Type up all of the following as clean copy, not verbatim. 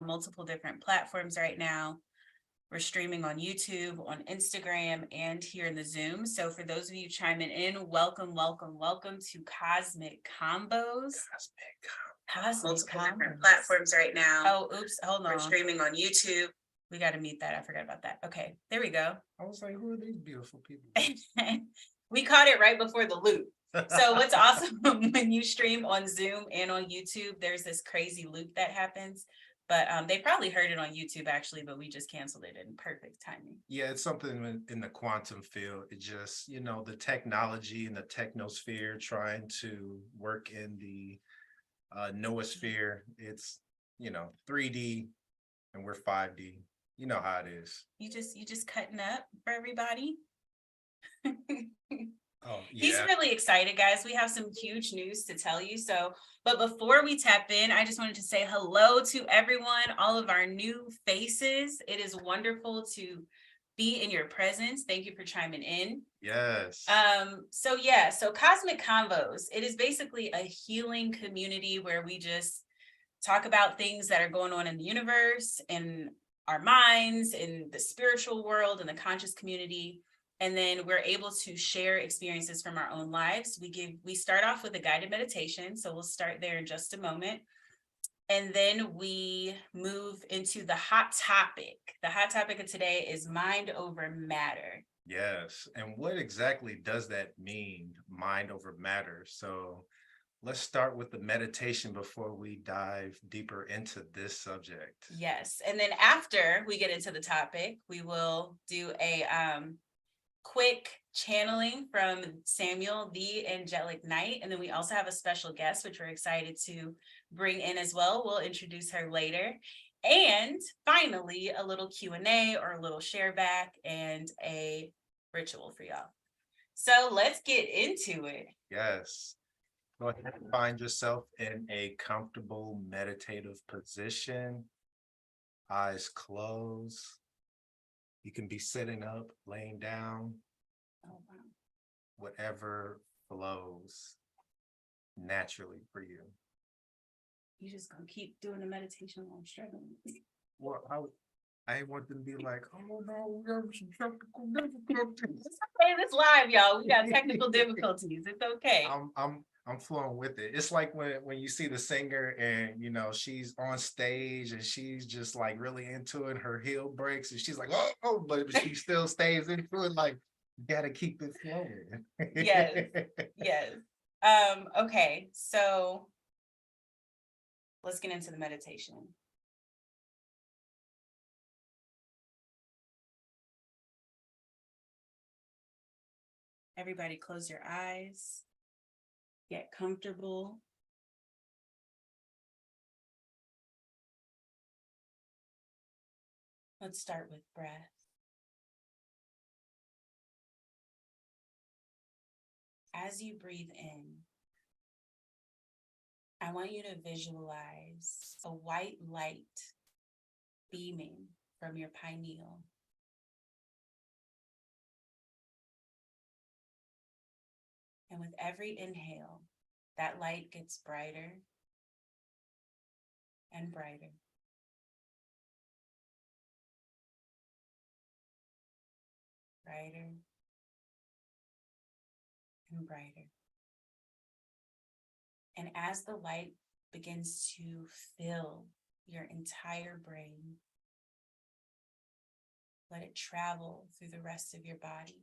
multiple different platforms right now. We're streaming on YouTube, on Instagram, and here in the Zoom. So for those of you chiming in, welcome to Cozmic Convos. Multiple different platforms right now. Oh, oops, hold on. We're streaming on YouTube. We got to mute that. I forgot about that. Okay, there we go. I was like, who are these beautiful people? We caught it right before the loop. So what's awesome when you stream on Zoom and on YouTube, there's this crazy loop that happens. But they probably heard it on YouTube actually, but we just canceled it in perfect timing. Yeah, it's something in the quantum field. It just, the technology and the technosphere trying to work in the noosphere. It's, 3D and we're 5D. You know how it is. You just cutting up for everybody. Oh, yeah. He's really excited, guys. We have some huge news to tell you. But before we tap in, I just wanted to say hello to everyone, all of our new faces. It is wonderful to be in your presence. Thank you for chiming in. Yes. So Cosmic Convos, it is basically a healing community where we just talk about things that are going on in the universe, in our minds, in the spiritual world, in the conscious community. And then we're able to share experiences from our own lives. We start off with a guided meditation. So we'll start there in just a moment. And then we move into the hot topic. The hot topic of today is mind over matter. Yes. And what exactly does that mean, mind over matter? So let's start with the meditation before we dive deeper into this subject. Yes. And then after we get into the topic, we will do a quick channeling from Samuel, the Angelic Knight. And then we also have a special guest, which we're excited to bring in as well. We'll introduce her later. And finally, a little Q&A or a little share back and a ritual for y'all. So let's get into it. Yes. Go ahead and find yourself in a comfortable meditative position. Eyes closed. You can be sitting up, laying down, whatever flows naturally for you. You just gonna keep doing the meditation while I'm struggling. Well, I want them to be like, oh no, we have some technical difficulties. It's okay, it's live, y'all. We got technical difficulties. It's okay. I'm flowing with it. It's like when you see the singer and she's on stage and she's just like really into it, her heel breaks and she's like, oh, but she still stays into it. Like, you gotta keep it flowing. Yes. Okay, so let's get into the meditation. Everybody close your eyes. Get comfortable. Let's start with breath. As you breathe in, I want you to visualize a white light beaming from your pineal. And with every inhale, that light gets brighter and brighter. Brighter and brighter. And as the light begins to fill your entire brain, let it travel through the rest of your body.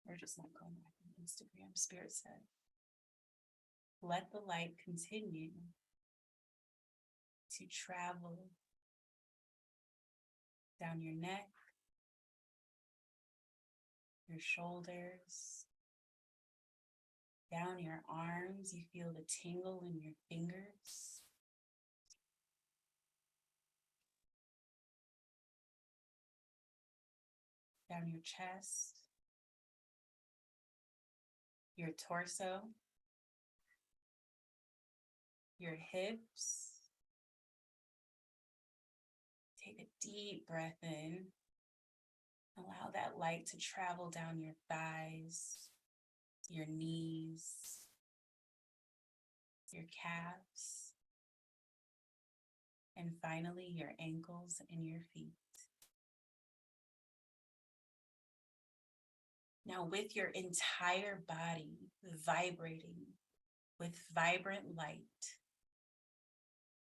We're just not going back on Instagram, Spirit said. Let the light continue to travel down your neck, your shoulders, down your arms. You feel the tingle in your fingers. Down your chest, your torso, your hips. Take a deep breath in. Allow that light to travel down your thighs, your knees, your calves, and finally your ankles and your feet. Now, with your entire body vibrating with vibrant light,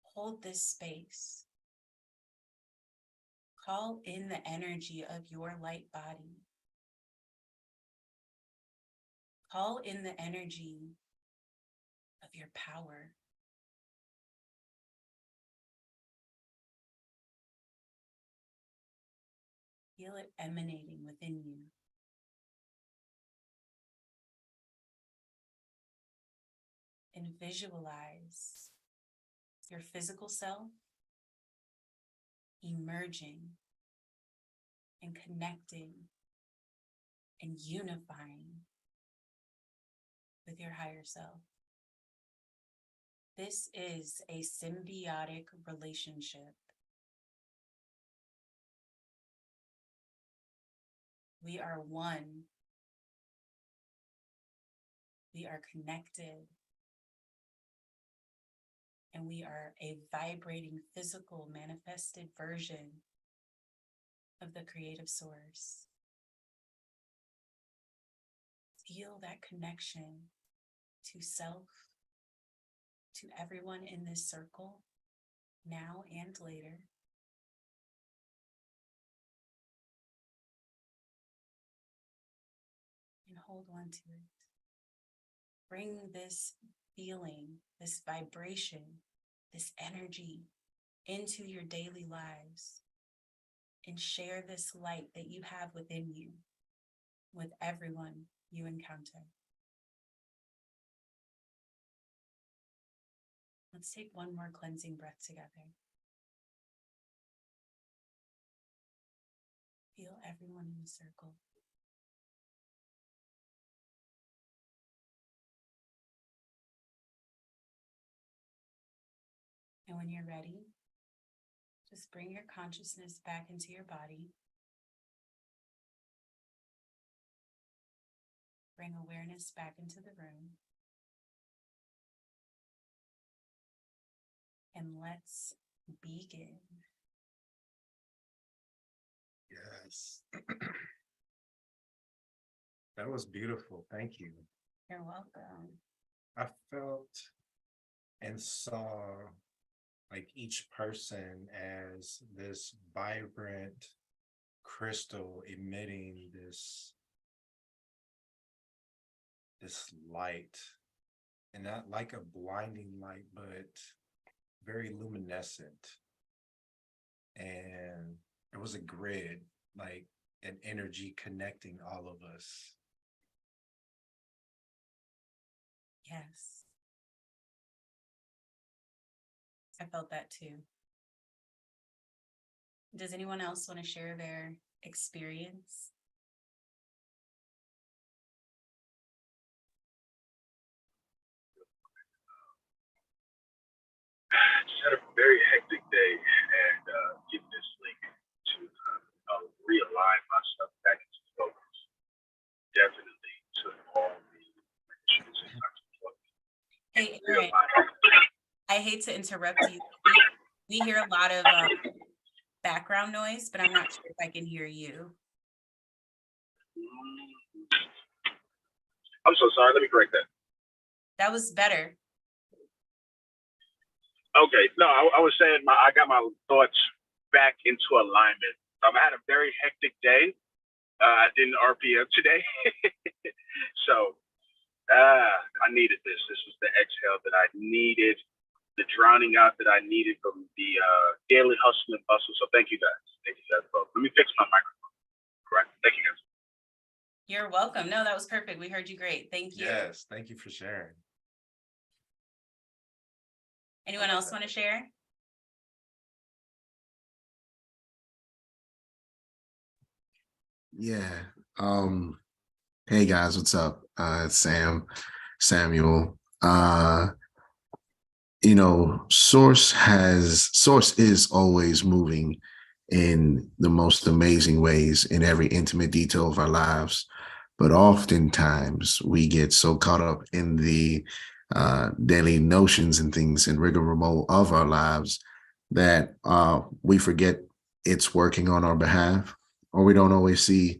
hold this space. Call in the energy of your light body. Call in the energy of your power. Feel it emanating within you. And visualize your physical self emerging and connecting and unifying with your higher self. This is a symbiotic relationship. We are one. We are connected. And we are a vibrating physical manifested version of the creative source. Feel that connection to self, to everyone in this circle, now and later. And hold on to it. Bring this feeling, this vibration, this energy into your daily lives, and share this light that you have within you with everyone you encounter. Let's take one more cleansing breath together. Feel everyone in the circle. And when you're ready, just bring your consciousness back into your body. Bring awareness back into the room. And let's begin. Yes. That was beautiful. Thank you. You're welcome. I felt and saw like each person as this vibrant crystal emitting this light, and not like a blinding light, but very luminescent. And it was a grid, like an energy connecting all of us. Yes. I felt that too. Does anyone else want to share their experience? I just had a very hectic day, and getting this link to realign myself back into focus definitely took all the issues and Hey, Aaron, I hate to interrupt you. We hear a lot of background noise, but I'm not sure if I can hear you. I'm so sorry. Let me correct that. That was better. Okay. No, I was saying I got my thoughts back into alignment. I had a very hectic day. I didn't RPM today. So I needed this. This was the exhale that I needed, the drowning out that I needed from the daily hustle and bustle. So thank you guys. Thank you guys both. Let me fix my microphone. Correct. Thank you guys. You're welcome. No, that was perfect. We heard you great. Thank you. Yes, thank you for sharing. Anyone else want to share? Yeah. Hey guys, what's up? It's Samuel. Source is always moving in the most amazing ways in every intimate detail of our lives. But oftentimes we get so caught up in the daily notions and things and rigmarole of our lives that we forget it's working on our behalf, or we don't always see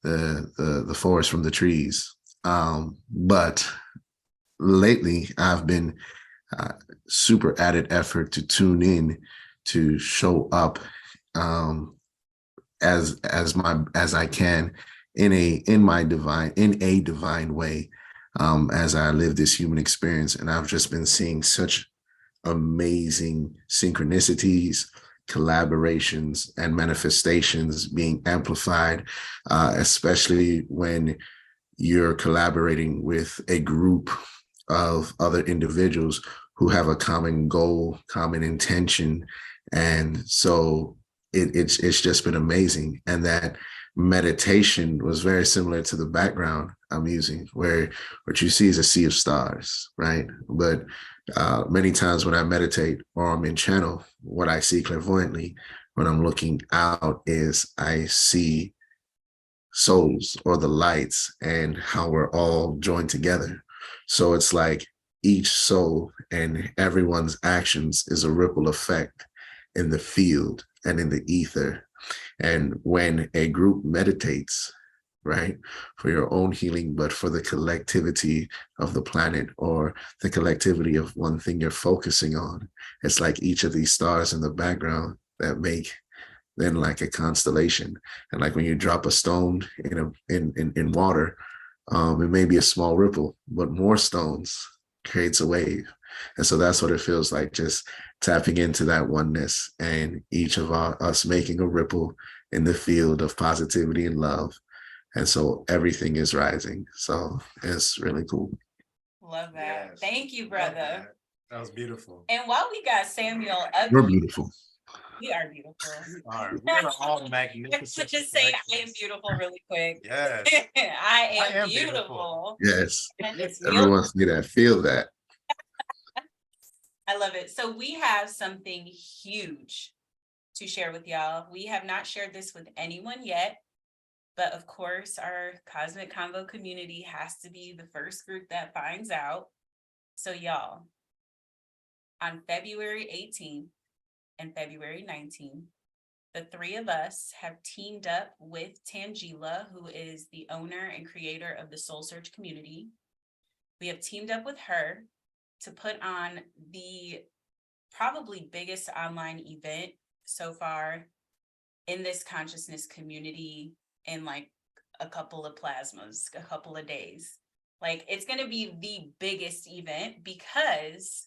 the forest from the trees. But lately, I've been super added effort to tune in, to show up as I can in a divine way, as I live this human experience. And I've just been seeing such amazing synchronicities, collaborations, and manifestations being amplified, especially when you're collaborating with a group of other individuals who have a common goal, common intention. And so it's just been amazing. And that meditation was very similar to the background I'm using, where what you see is a sea of stars, right? But many times when I meditate or I'm in channel, what I see clairvoyantly when I'm looking out is I see souls, or the lights, and how we're all joined together. So it's like each soul and everyone's actions is a ripple effect in the field and in the ether. And when a group meditates, right, for your own healing, but for the collectivity of the planet, or the collectivity of one thing you're focusing on, it's like each of these stars in the background that make then like a constellation. And like when you drop a stone in water, it may be a small ripple, but more stones creates a wave. And so that's what it feels like, just tapping into that oneness, and each of us making a ripple in the field of positivity and love. And so everything is rising. So it's really cool. Love that. Yes. Thank you, Love brother. that was beautiful. And while we got Samuel up, We're beautiful. we are beautiful. We are all magnificent. So just say I am beautiful really quick. Yes. I am am beautiful. Yes. And it's Everyone see that, feel that. I love it. So we have something huge to share with y'all. We have not shared this with anyone yet, but of course, our Cosmic Convo community has to be the first group that finds out. So y'all, on February 18th and February 19th, the three of us have teamed up with Tangela, who is the owner and creator of the Soul Search community. We have teamed up with her to put on the probably biggest online event so far in this consciousness community in like a couple of plasmas, a couple of days. Like, it's going to be the biggest event because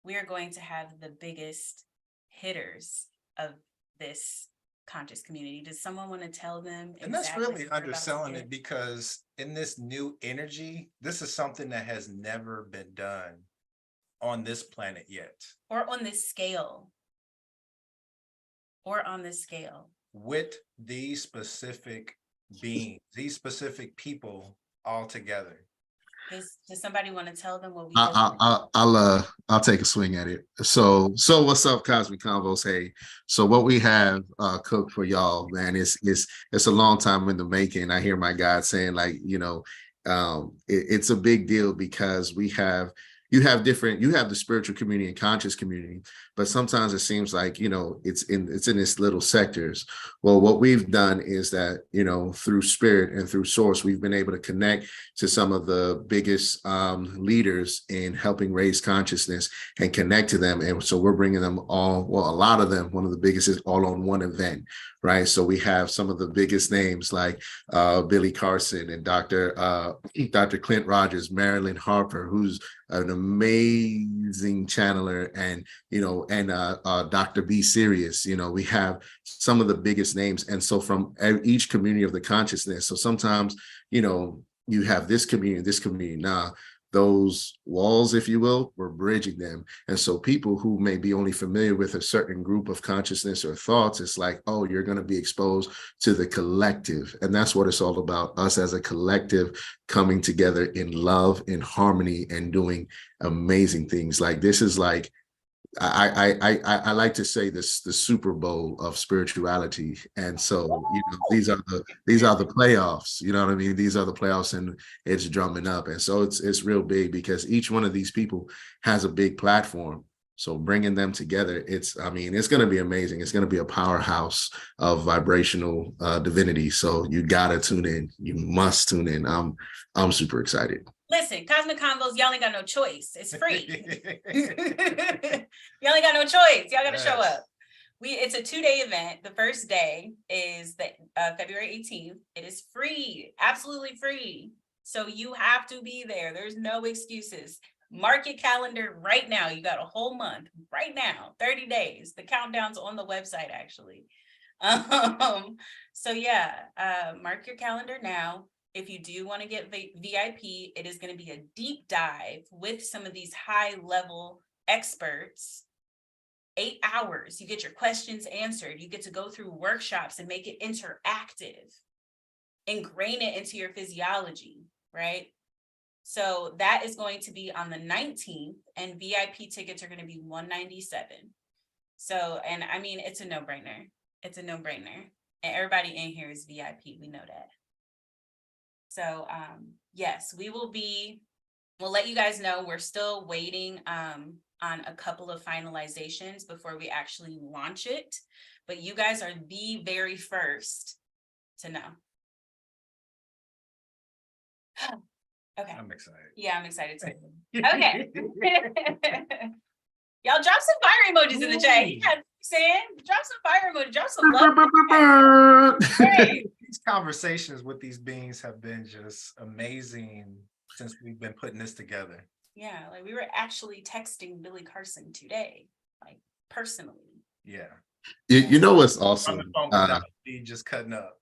we are going to have the biggest hitters of this conscious community. Does someone want to tell them? And that's exactly really what we're about to underselling do? it, because in this new energy, this is something that has never been done on this planet yet. Or on this scale. Or on this scale. With these specific beings, these specific people all together. Does somebody want to tell them what we I'll take a swing at it. So what's up, Cosmic Convos? Hey, so what we have cooked for y'all, man, it's a long time in the making. I hear my guys saying, like, it's a big deal, because you have the spiritual community and conscious community, but sometimes it seems like, it's in its little sectors. Well, what we've done is that, through spirit and through source, we've been able to connect to some of the biggest leaders in helping raise consciousness and connect to them. And so we're bringing them all, well, a lot of them, one of the biggest is all on one event, right? So we have some of the biggest names like Billy Carson and Dr. Clint Rogers, Marilyn Harper, who's an amazing channeler, and Dr. B Serious. We have some of the biggest names, and so from each community of the consciousness. So sometimes you have this community. Now those walls, if you will, we're bridging them, and so people who may be only familiar with a certain group of consciousness or thoughts, it's like, oh, you're going to be exposed to the collective, and that's what it's all about, us as a collective coming together in love, in harmony, and doing amazing things. Like, this is like I like to say this the Super Bowl of spirituality, and so these are the playoffs. You know what I mean? These are the playoffs, and it's drumming up, and so it's real big because each one of these people has a big platform. So bringing them together, it's going to be amazing. It's going to be a powerhouse of vibrational divinity. So you gotta tune in. You must tune in. I'm super excited. Listen, Cosmic Convos, y'all ain't got no choice. It's free. Y'all ain't got no choice. Y'all got to show up. It's a 2-day event. The first day is the February 18th. It is free, absolutely free. So you have to be there. There's no excuses. Mark your calendar right now. You got a whole month right now, 30 days. The countdown's on the website, actually. So yeah, mark your calendar now. If you do want to get VIP, it is going to be a deep dive with some of these high level experts. 8 hours, you get your questions answered. You get to go through workshops and make it interactive, ingrain it into your physiology, right? So that is going to be on the 19th, and VIP tickets are going to be $197. So, and I mean, it's a no-brainer. It's a no-brainer. And everybody in here is VIP. We know that. So yes, we'll let you guys know. We're still waiting on a couple of finalizations before we actually launch it. But you guys are the very first to know. Okay. I'm excited. Yeah, I'm excited too. Okay. Y'all drop some fire emojis in the chat. You know what I'm saying? Drop some fire emojis, drop some love. Hey. These conversations with these beings have been just amazing since we've been putting this together. Yeah, like we were actually texting Billy Carson today, like personally. Yeah. You know what's awesome? On the phone without just cutting up.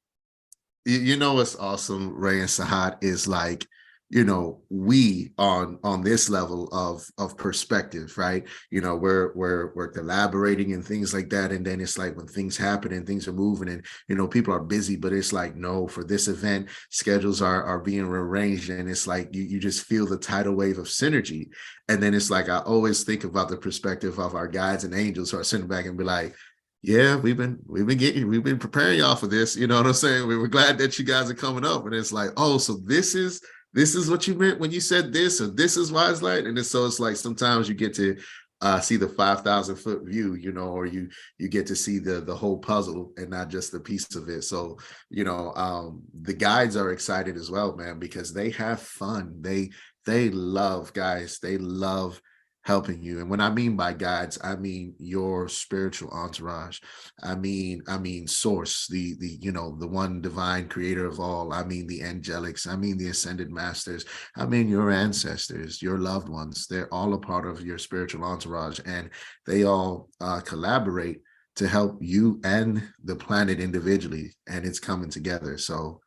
You know what's awesome, Ray and Sahat, is like, you know, we on this level of perspective, right? You know, we're collaborating and things like that, and then it's like when things happen and things are moving, and you know, people are busy, but it's like, no, for this event, schedules are being rearranged, and it's like you just feel the tidal wave of synergy. And then it's like I always think about the perspective of our guides and angels who are sitting back and be like, yeah, we've been preparing y'all for this. You know what I'm saying? We were glad that you guys are coming up. And it's like, oh, so this is what you meant when you said this, or this is why it's like. And so it's like sometimes you get to see the 5,000-foot view, you know, or you get to see the whole puzzle and not just the piece of it. So, you know, the guides are excited as well, man, because they have fun. They love, guys. They love helping you. And when I mean by guides, I mean your spiritual entourage. I mean source, the you know, the one divine creator of all. I mean the angelics. I mean the ascended masters. I mean your ancestors, your loved ones. They're all a part of your spiritual entourage, and they all collaborate to help you and the planet individually, and it's coming together. So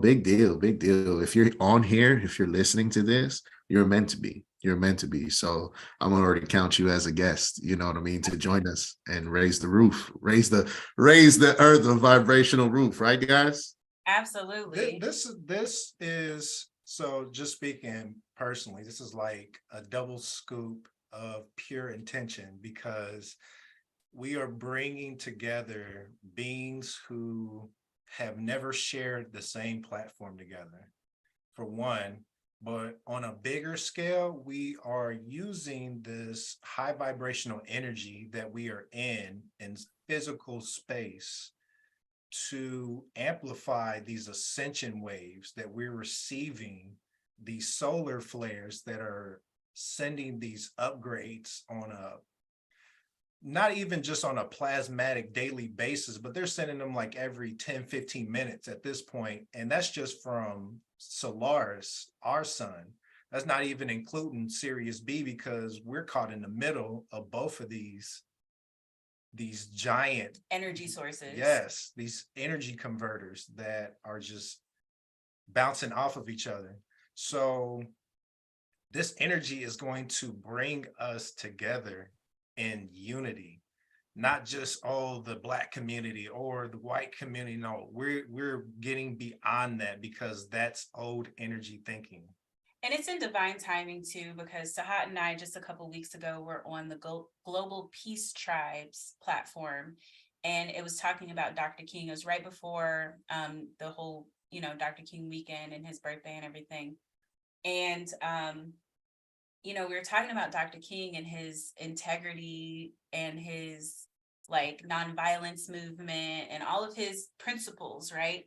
big deal. If you're on here, if you're listening to this, you're meant to be. You're meant to be. So I'm gonna already count you as a guest, you know what I mean, to join us and raise the roof, raise the earth, a vibrational roof, right, guys? Absolutely. This is, so just speaking personally, this is like a double scoop of pure intention, because we are bringing together beings who have never shared the same platform together, for one. But on a bigger scale, we are using this high vibrational energy that we are in physical space to amplify these ascension waves that we're receiving, these solar flares that are sending these upgrades on a, not even just on a plasmatic daily basis, but they're sending them like every 10, 15 minutes at this point. And that's just from Solaris, our sun. That's not even including Sirius B, because we're caught in the middle of both of these giant energy sources. Yes, these energy converters that are just bouncing off of each other. So this energy is going to bring us together in unity, not just the Black community or the white community. No, we're getting beyond that, because that's old energy thinking. And it's in divine timing too, because Sahat and I just a couple weeks ago were on the Global Peace Tribes platform, and it was talking about Dr. King. It was right before the whole, Dr. King weekend and his birthday and everything. And we were talking about Dr. King and his integrity and his like nonviolence movement and all of his principles, right?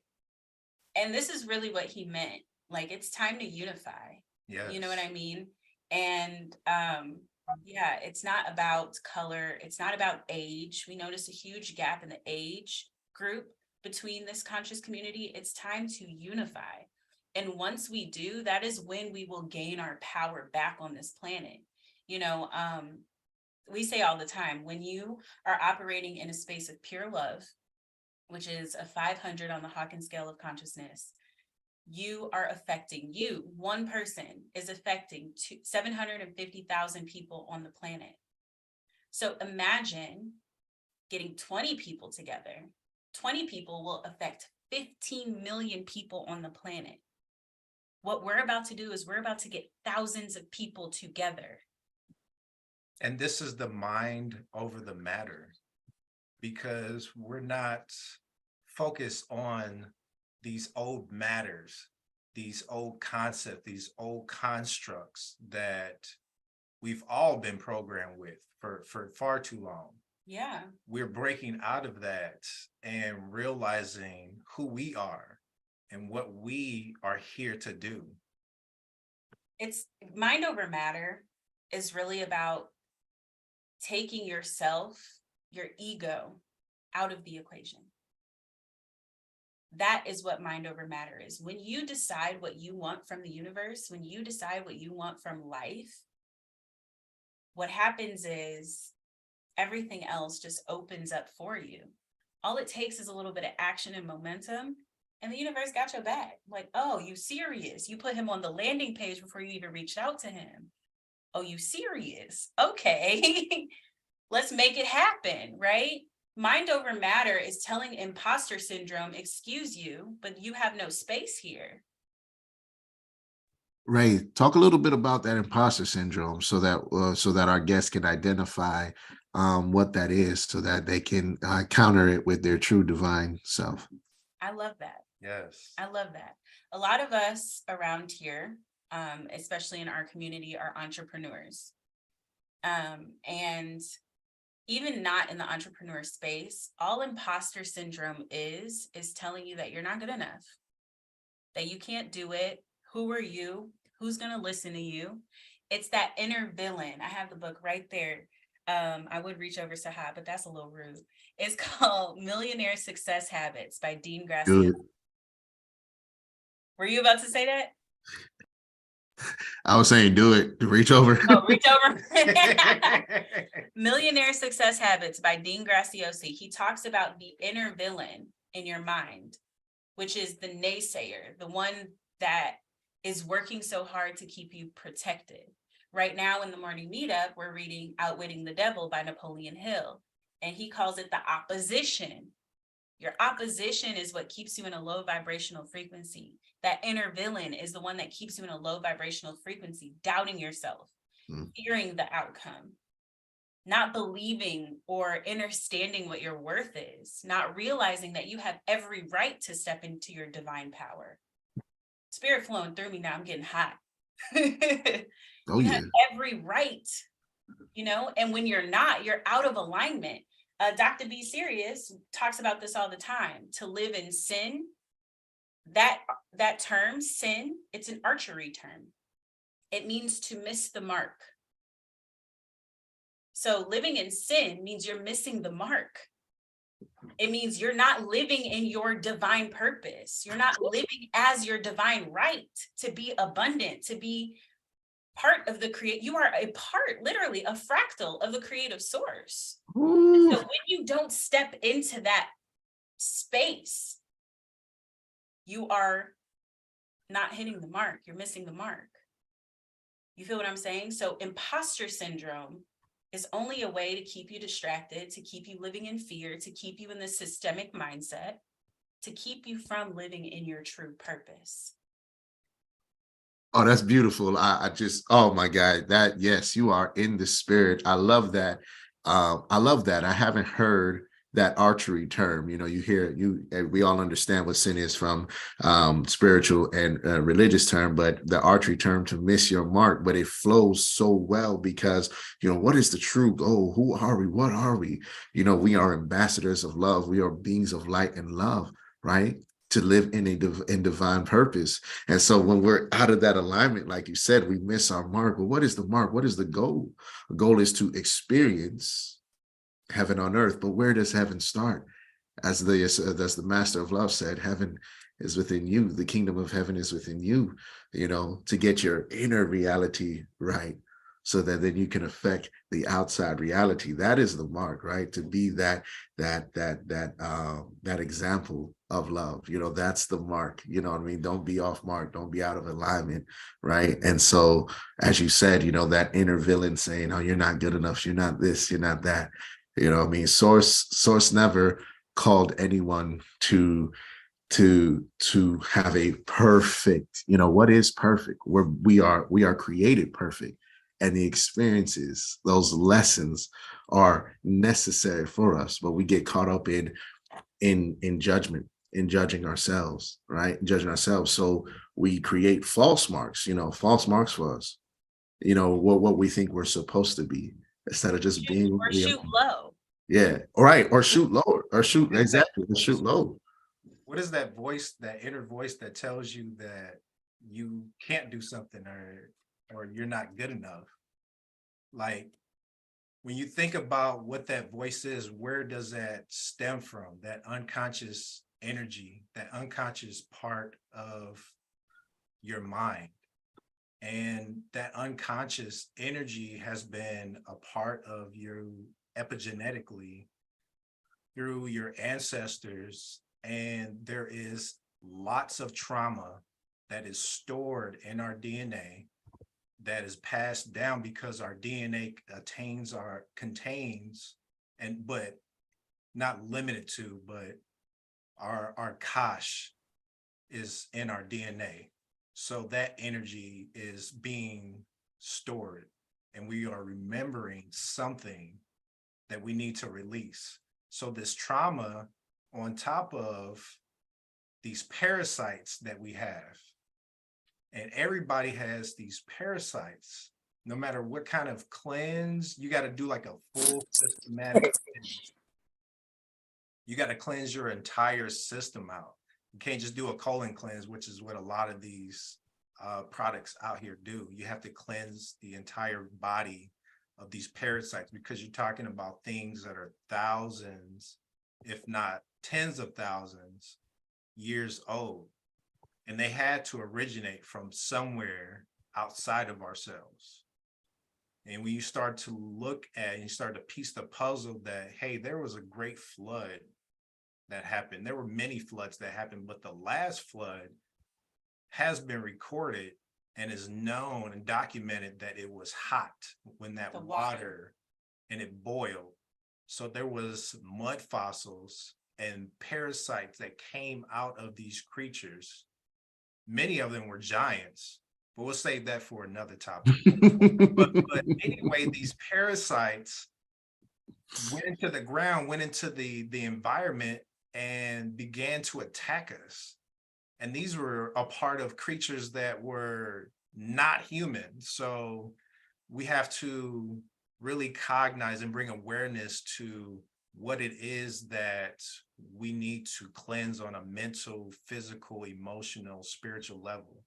And this is really what he meant. Like, it's time to unify. Yes. You know what I mean? And yeah, it's not about color. It's not about age. We notice a huge gap in the age group between this conscious community. It's time to unify. And once we do, that is when we will gain our power back on this planet. We say all the time, when you are operating in a space of pure love, which is a 500 on the Hawkins scale of consciousness, you are affecting one person is affecting 750,000 people on the planet. So imagine getting 20 people together. 20 people will affect 15 million people on the planet. What we're about to do is we're about to get thousands of people together. And this is the mind over the matter, because we're not focused on these old matters, these old concepts, these old constructs that we've all been programmed with for far too long. Yeah. We're breaking out of that and realizing who we are and what we are here to do. It's mind over matter is really about taking yourself, your ego, out of the equation. That is what mind over matter is. When you decide what you want from the universe, when you decide what you want from life, what happens is everything else just opens up for you. All it takes is a little bit of action and momentum, and the universe got your back. Like, oh, you serious? You put him on the landing page before you even reached out to him. Oh, you serious? Okay, let's make it happen, right? Mind over matter is telling imposter syndrome, excuse you, but you have no space here. Ray, talk a little bit about that imposter syndrome so that our guests can identify what that is, so that they can counter it with their true divine self. I love that. Yes. I love that. A lot of us around here, especially in our community, are entrepreneurs. And even not in the entrepreneur space, all imposter syndrome is telling you that you're not good enough, that you can't do it. Who are you? Who's going to listen to you? It's that inner villain. I have the book right there. I would reach over Sahab, but that's a little rude. It's called Millionaire Success Habits by Dean Gracia. Were you about to say that? I was saying, do it. Reach over. Oh, reach over. Millionaire Success Habits by Dean Graciosi. He talks about the inner villain in your mind, which is the naysayer, the one that is working so hard to keep you protected. Right now in the morning meetup, we're reading Outwitting the Devil by Napoleon Hill, and he calls it the opposition. Your opposition is what keeps you in a low vibrational frequency. That inner villain is the one that keeps you in a low vibrational frequency, doubting yourself, fearing the outcome, not believing or understanding what your worth is, not realizing that you have every right to step into your divine power. Spirit flowing through me now, I'm getting hot. Oh, you yeah. have every right, and when you're not, you're out of alignment. Dr. B. Serious talks about this all the time. To live in sin, that term, sin, it's an archery term. It means to miss the mark. So living in sin means you're missing the mark. It means you're not living in your divine purpose. You're not living as your divine right to be abundant, to be part of the you are a part, literally a fractal of the creative source. So when you don't step into that space, you are not hitting the mark. You're missing the mark. You feel what I'm saying? So imposter syndrome is only a way to keep you distracted, to keep you living in fear, to keep you in the systemic mindset, to keep you from living in your true purpose. Oh, that's beautiful. I just, oh my God, that, yes, you are in the spirit. I love that. I love that. I haven't heard that archery term. You know, you hear you, we all understand what sin is from spiritual and religious term, but the archery term to miss your mark, but it flows so well because, you know, what is the true goal? Who are we? What are we? You know, we are ambassadors of love. We are beings of light and love, right? To live in in divine purpose. And so when we're out of that alignment, like you said, we miss our mark. But what is the mark? What is the goal? The goal is to experience heaven on earth. But where does heaven start? As the master of love said, heaven is within you. The kingdom of heaven is within you, you know, to get your inner reality right, so that then you can affect the outside reality. That is the mark, right? To be that example of love. You know, that's the mark. You know what I mean? Don't be off mark. Don't be out of alignment, right? And so, as you said, you know, that inner villain saying, "Oh, you're not good enough. You're not this. You're not that." You know what I mean? Source never called anyone to have a perfect, you know, what is perfect? We are created perfect, and the experiences, those lessons are necessary for us, but we get caught up in judgment, in judging ourselves, right? Judging ourselves. So we create false marks, you know, false marks for us, you know, what we think we're supposed to be, instead of just Shoot, being or real. shoot low. Yeah. All right. Or shoot lower. Or shoot, What is that? exactly. Or shoot low. What is that voice, that inner voice that tells you that you can't do something, or you're not good enough? Like, when you think about what that voice is, where does that stem from? That unconscious energy, that unconscious part of your mind. And that unconscious energy has been a part of you epigenetically through your ancestors. And there is lots of trauma that is stored in our DNA, that is passed down because our DNA contains, and but not limited to, but our Kosh is in our DNA. So that energy is being stored, and we are remembering something that we need to release. So this trauma, on top of these parasites that we have, and everybody has these parasites, no matter what kind of cleanse, you got to do like a full systematic cleanse. You got to cleanse your entire system out. You can't just do a colon cleanse, which is what a lot of these products out here do. You have to cleanse the entire body of these parasites, because you're talking about things that are thousands, if not tens of thousands years old. And they had to originate from somewhere outside of ourselves. And when you start to look at and you start to piece the puzzle that, hey, there was a great flood that happened. There were many floods that happened, but the last flood has been recorded and is known and documented that it was hot when that water and it boiled. So there was mud fossils and parasites that came out of these creatures. Many of them were giants, but we'll save that for another topic. but anyway, these parasites went into the ground, went into the environment, and began to attack us. And these were a part of creatures that were not human. So we have to really cognize and bring awareness to what it is that we need to cleanse on a mental, physical, emotional, spiritual level.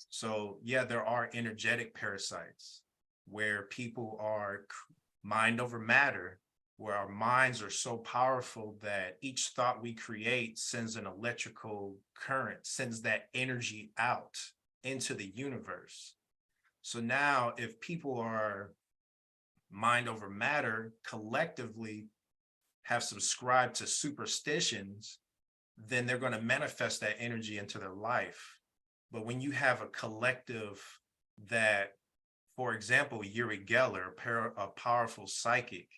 So yeah, there are energetic parasites where people are mind over matter, where our minds are so powerful that each thought we create sends an electrical current, sends that energy out into the universe. So now if people are mind over matter, collectively have subscribed to superstitions, then they're going to manifest that energy into their life. But when you have a collective that, for example, Uri Geller, a powerful psychic,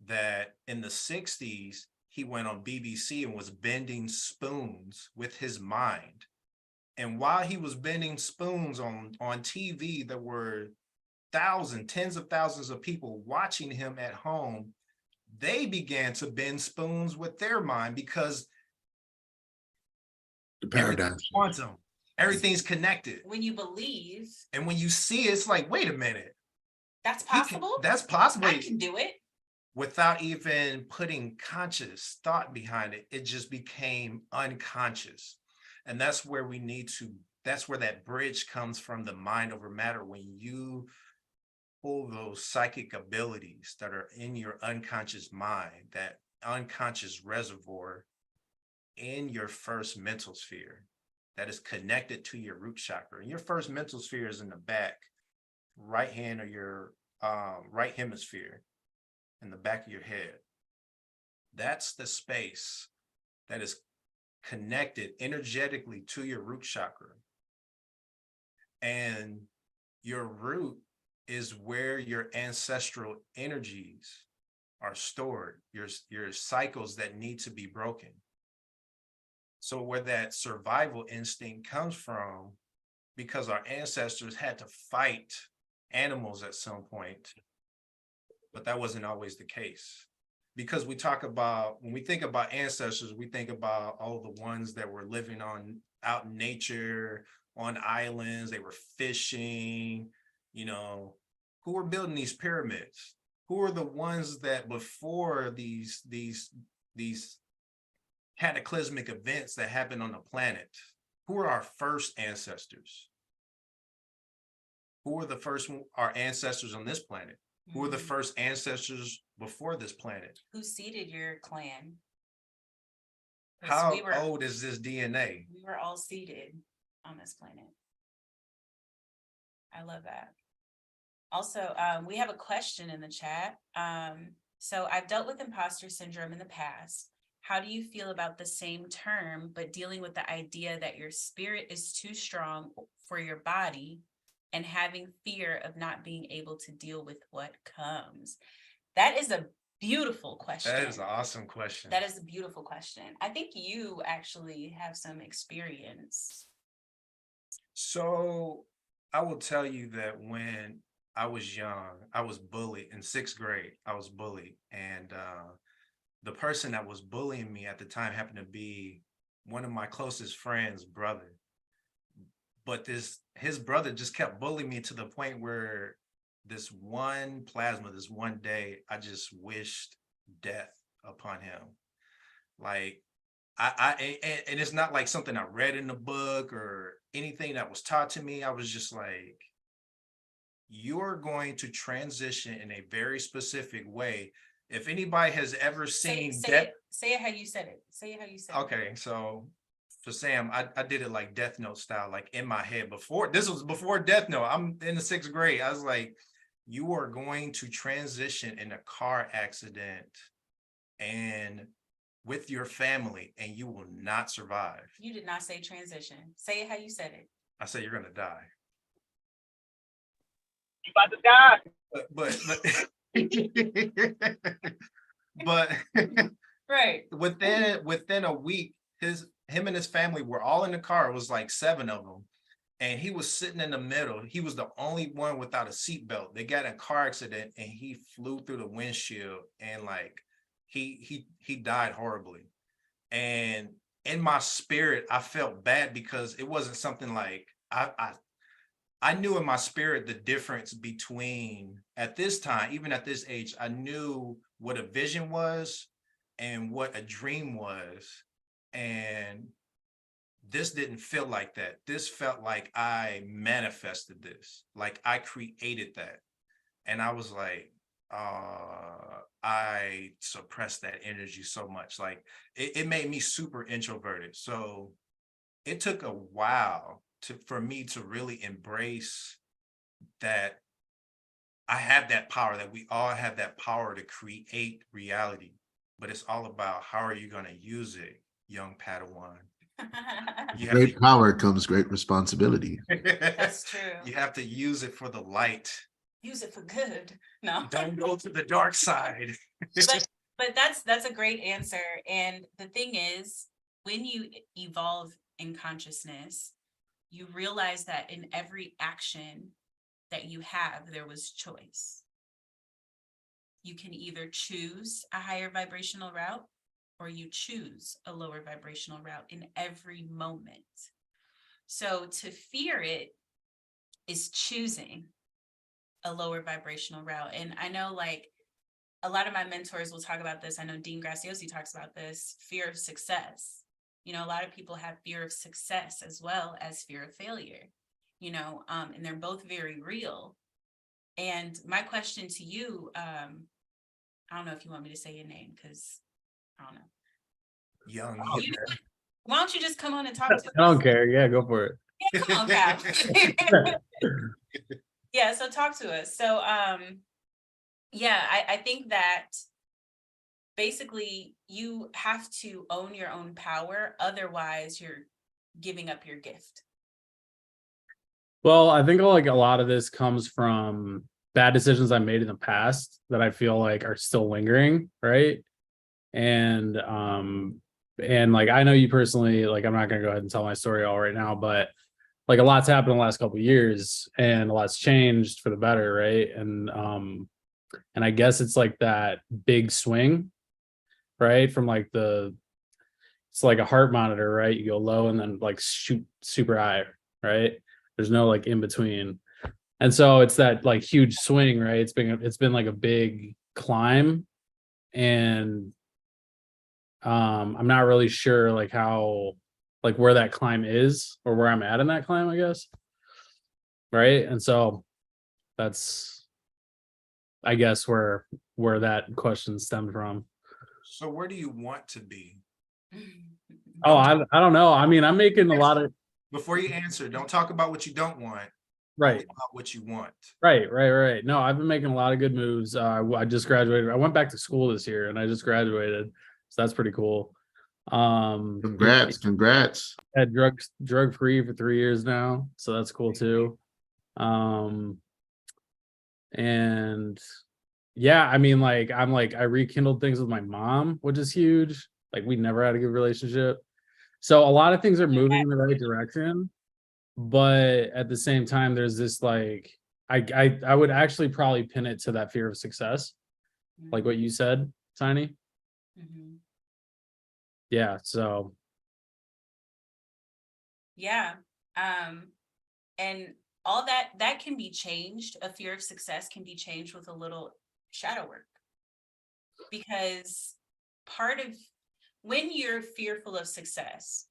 that in the 60s, he went on BBC and was bending spoons with his mind. And while he was bending spoons on TV, there were thousands, tens of thousands of people watching him at home. They began to bend spoons with their mind because The paradigm. everything's quantum, everything's connected. When you believe, And when you see it, it's like, wait a minute. that's He can- possible. that's possible. I can do it. Without even putting conscious thought behind it, it just became unconscious. And that's where that's where that bridge comes from, the mind over matter. When you pull those psychic abilities that are in your unconscious mind, that unconscious reservoir in your first mental sphere that is connected to your root chakra. And your first mental sphere is in the back right hand of your right hemisphere, in the back of your head. That's the space that is connected energetically to your root chakra. And your root is where your ancestral energies are stored, your cycles that need to be broken. So where that survival instinct comes from, because our ancestors had to fight animals at some point, but that wasn't always the case. Because when we think about ancestors, we think about all the ones that were living out in nature, on islands, they were fishing, who were building these pyramids? Who are the ones that before these cataclysmic events that happened on the planet? Who are our first ancestors? Who were our ancestors on this planet? Who were the first ancestors before this planet? Who seeded your clan? How old is this DNA? We were all seeded on this planet. I love that. Also, we have a question in the chat. So I've dealt with imposter syndrome in the past. How do you feel about the same term, but dealing with the idea that your spirit is too strong for your body and having fear of not being able to deal with what comes? That is a beautiful question. That is an awesome question. That is a beautiful question. I think you actually have some experience. So I will tell you that when I was young, I was bullied in 6th grade. I was bullied. And the person that was bullying me at the time happened to be one of my closest friends' brother. But his brother just kept bullying me to the point where this one day, I just wished death upon him. Like, and it's not like something I read in the book or anything that was taught to me. I was just like, you're going to transition in a very specific way. If anybody has ever seen say it how you said it. Say it how you said it. Okay, so for Sam, I did it like Death Note style, like in my head. This was before Death Note. I'm in the 6th grade. I was like, you are going to transition in a car accident and with your family, and you will not survive. You did not say transition. Say it how you said it. I said, you're gonna die. You about to die. But Right. within a week, him and his family were all in the car. It was like 7 of them. And he was sitting in the middle. He was the only one without a seatbelt. They got in a car accident and he flew through the windshield and like he died horribly. And in my spirit, I felt bad because it wasn't something like I knew in my spirit the difference between, at this time, even at this age, I knew what a vision was and what a dream was. And this didn't feel like that. This felt like I manifested this, like I created that. And I was like, I suppressed that energy so much. Like it made me super introverted. So it took a while for me to really embrace that I have that power, that we all have that power to create reality. But it's all about how are you going to use it, young Padawan. Great power comes great responsibility. That's true. You have to use it for the light. Use it for good. No. Don't go to the dark side. But that's a great answer. And the thing is, when you evolve in consciousness, you realize that in every action that you have, there was choice. You can either choose a higher vibrational route or you choose a lower vibrational route in every moment. So to fear it is choosing a lower vibrational route. And I know like a lot of my mentors will talk about this. I know Dean Graciosi talks about this, fear of success. You know, a lot of people have fear of success as well as fear of failure, you know, and they're both very real. And my question to you, I don't know if you want me to say your name because I don't know. Young. Why don't you just come on and talk to us? I don't care. Yeah, go for it. Yeah, come on, Cal. Yeah, so talk to us. So yeah, I think that basically you have to own your own power, otherwise you're giving up your gift. Well, I think like a lot of this comes from bad decisions I made in the past that I feel like are still lingering, right? And like I know you personally, like I'm not gonna go ahead and tell my story all right now, but like a lot's happened in the last couple of years and a lot's changed for the better, right? And I guess it's like that big swing, right? From like it's like a heart monitor, right? You go low and then like shoot super high, right? There's no like in between. And so it's that like huge swing, right? It's been like a big climb. And I'm not really sure like how, like where that climb is or where I'm at in that climb, I guess. Right. And so that's, I guess, where that question stemmed from. So where do you want to be? Oh, I don't know. I mean, I'm making a lot of, Before you answer, don't talk about what you don't want. right. Only about what you want. Right. No, I've been making a lot of good moves. I just graduated. I went back to school this year and I just graduated. So that's pretty cool. Congrats. Had drug free for 3 years now. So that's cool too. And yeah, I mean, like, I rekindled things with my mom, which is huge. Like we never had a good relationship. So a lot of things are moving in the right direction. But at the same time, there's this like, I would actually probably pin it to that fear of success, like what you said, Tiny. Mm-hmm. Yeah. So. Yeah. And all that can be changed. A fear of success can be changed with a little shadow work. Because part of when you're fearful of success,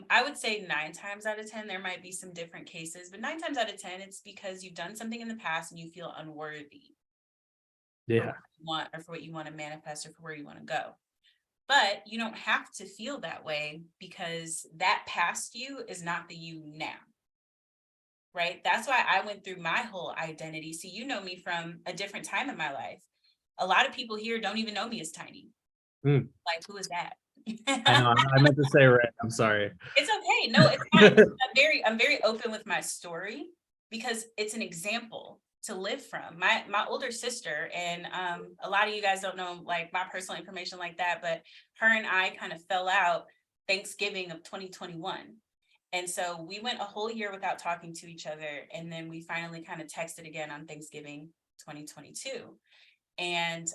I would say 9 times out of 10, there might be some different cases, but 9 times out of 10, it's because you've done something in the past and you feel unworthy. Yeah. For what you want to manifest or for where you want to go. But you don't have to feel that way because that past you is not the you now. Right? That's why I went through my whole identity. So you know me from a different time in my life. A lot of people here don't even know me as Tiny. Like, who is that? I know. I meant to say Rick. I'm sorry. It's okay. No, it's fine. I'm very open with my story because it's an example to live from. My older sister, and a lot of you guys don't know like my personal information like that, but her and I kind of fell out Thanksgiving of 2021. And so we went a whole year without talking to each other. And then we finally kind of texted again on Thanksgiving 2022. And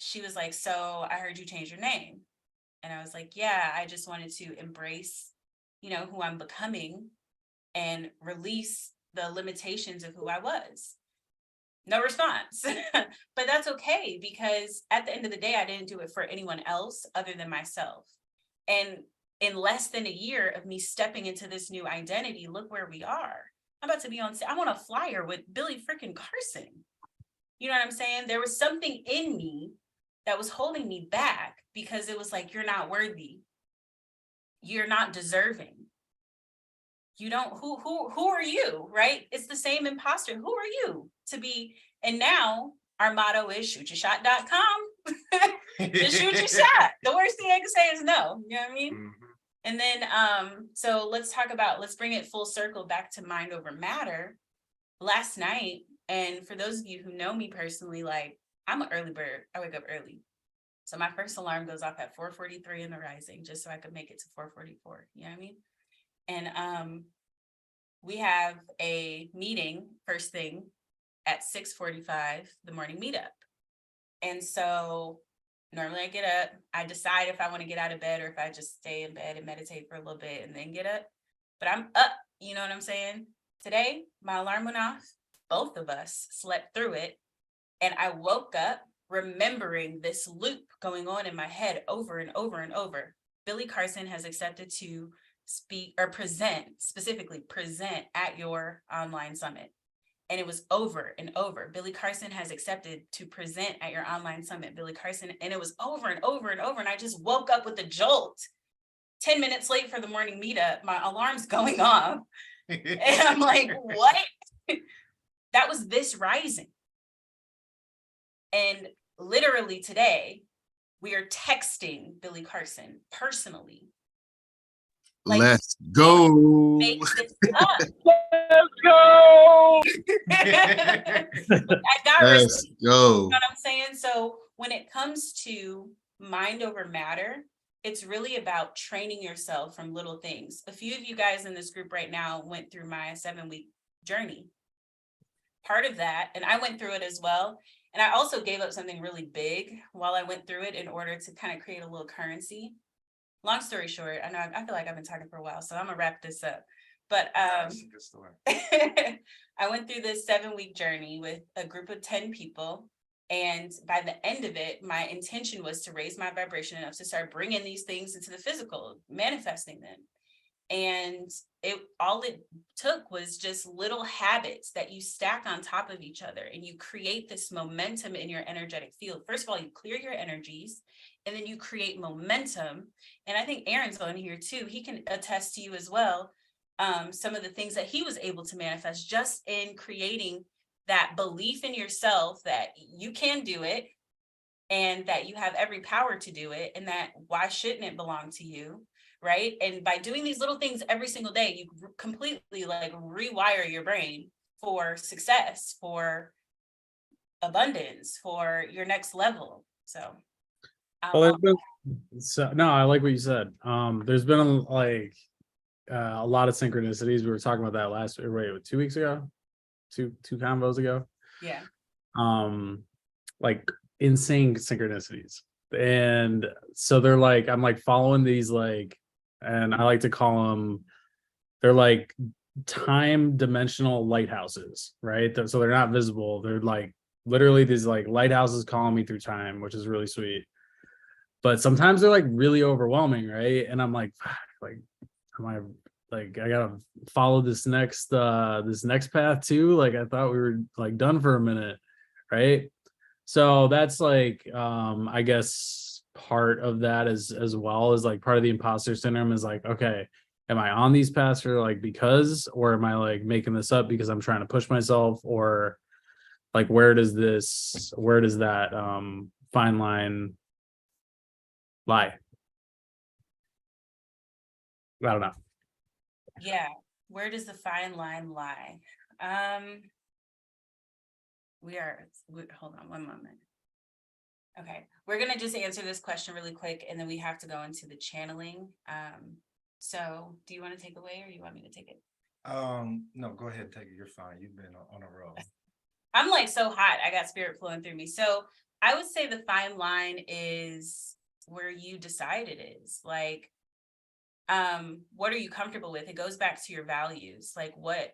she was like, so I heard you change your name. And I was like, yeah, I just wanted to embrace, who I'm becoming and release the limitations of who I was. No response, but that's okay because at the end of the day, I didn't do it for anyone else other than myself. And in less than a year of me stepping into this new identity, look where we are. I'm about to be I'm on a flyer with Billy freaking Carson. You know what I'm saying? There was something in me that was holding me back because it was like, you're not worthy. You're not deserving. You don't, who are you, right? It's the same imposter. Who are you to be? And now our motto is shootyourshot.com. Just shoot your shot. The worst thing I can say is no. You know what I mean? Mm-hmm. And then, so let's bring it full circle back to mind over matter. Last night, and for those of you who know me personally, like I'm an early bird. I wake up early. So my first alarm goes off at 4:43 in the rising, just so I could make it to 4:44. You know what I mean? And we have a meeting first thing at 6:45, the morning meetup. And so normally I get up, I decide if I want to get out of bed or if I just stay in bed and meditate for a little bit and then get up. But I'm up, you know what I'm saying? Today, my alarm went off. Both of us slept through it. And I woke up remembering this loop going on in my head over and over and over. Billy Carson has accepted to speak or specifically present at your online summit. And it was over and over. Billy Carson has accepted to present at your online summit, Billy Carson. And it was over and over and over. And I just woke up with a jolt. 10 minutes late for the morning meetup, my alarm's going off. And I'm like, what? That was this rising. And literally today, we are texting Billy Carson personally. Like, let's go. make this up. Let's go. I got Let's You know go. what I'm saying? So when it comes to mind over matter, it's really about training yourself from little things. A few of you guys in this group right now went through my 7-week journey. Part of that, and I went through it as well. And I also gave up something really big while I went through it in order to kind of create a little currency. Long story short, I know I feel like I've been talking for a while, so I'm gonna wrap this up. But That's a good story. I went through this 7-week journey with a group of 10 people. And by the end of it, my intention was to raise my vibration enough to start bringing these things into the physical, manifesting them. And all it took was just little habits that you stack on top of each other, and you create this momentum in your energetic field. First of all, you clear your energies, and then you create momentum. And I think Aaron's on here too. He can attest to you as well. Some of the things that he was able to manifest just in creating that belief in yourself that you can do it and that you have every power to do it, and that why shouldn't it belong to you, right? And by doing these little things every single day, you completely like rewire your brain for success, for abundance, for your next level. So Well, no, I like what you said. There's been like a lot of synchronicities. We were talking about that last 2 weeks ago, two convos ago. yeah. Like insane synchronicities. And so they're like, I'm like following these like, and I like to call them, they're like time dimensional lighthouses, right? So they're not visible. They're like literally these like lighthouses calling me through time, which is really sweet. But sometimes they're like really overwhelming, right? And I'm like, like, am I like, I gotta follow this next path too? Like, I thought we were like done for a minute, right? So that's like, I guess part of that as well as like part of the imposter syndrome is like, okay, am I on these paths for like because, or am I like making this up because I'm trying to push myself, or like where does that fine line lie? I don't know. Yeah. Where does the fine line lie? Hold on one moment. Okay. We're going to just answer this question really quick, and then we have to go into the channeling. So do you want to take away, or you want me to take it? No, go ahead, take it. You're fine. You've been on a roll. I'm like so hot. I got spirit flowing through me. So I would say the fine line is where you decide it is. Like, what are you comfortable with? It goes back to your values. Like, what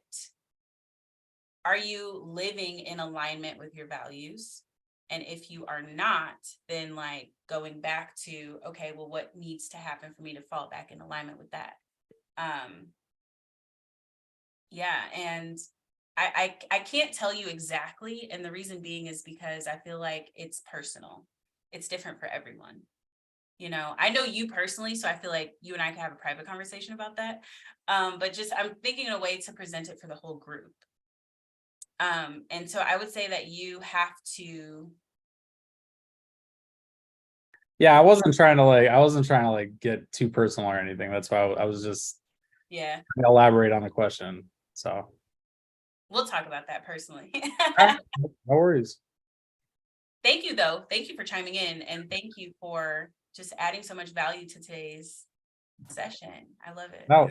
are you living in alignment with your values? And if you are not, then like going back to, okay, well, what needs to happen for me to fall back in alignment with that? Yeah. And I can't tell you exactly. And the reason being is because I feel like it's personal. It's different for everyone. You know, I know you personally, so I feel like you and I can have a private conversation about that. But just I'm thinking of a way to present it for the whole group. And so I would say that you have to. Yeah, I wasn't trying to like get too personal or anything. That's why I was just elaborate on the question. So We'll talk about that personally. no worries. Thank you, though. Thank you for chiming in, and thank you for just adding so much value to today's session. I love it. No,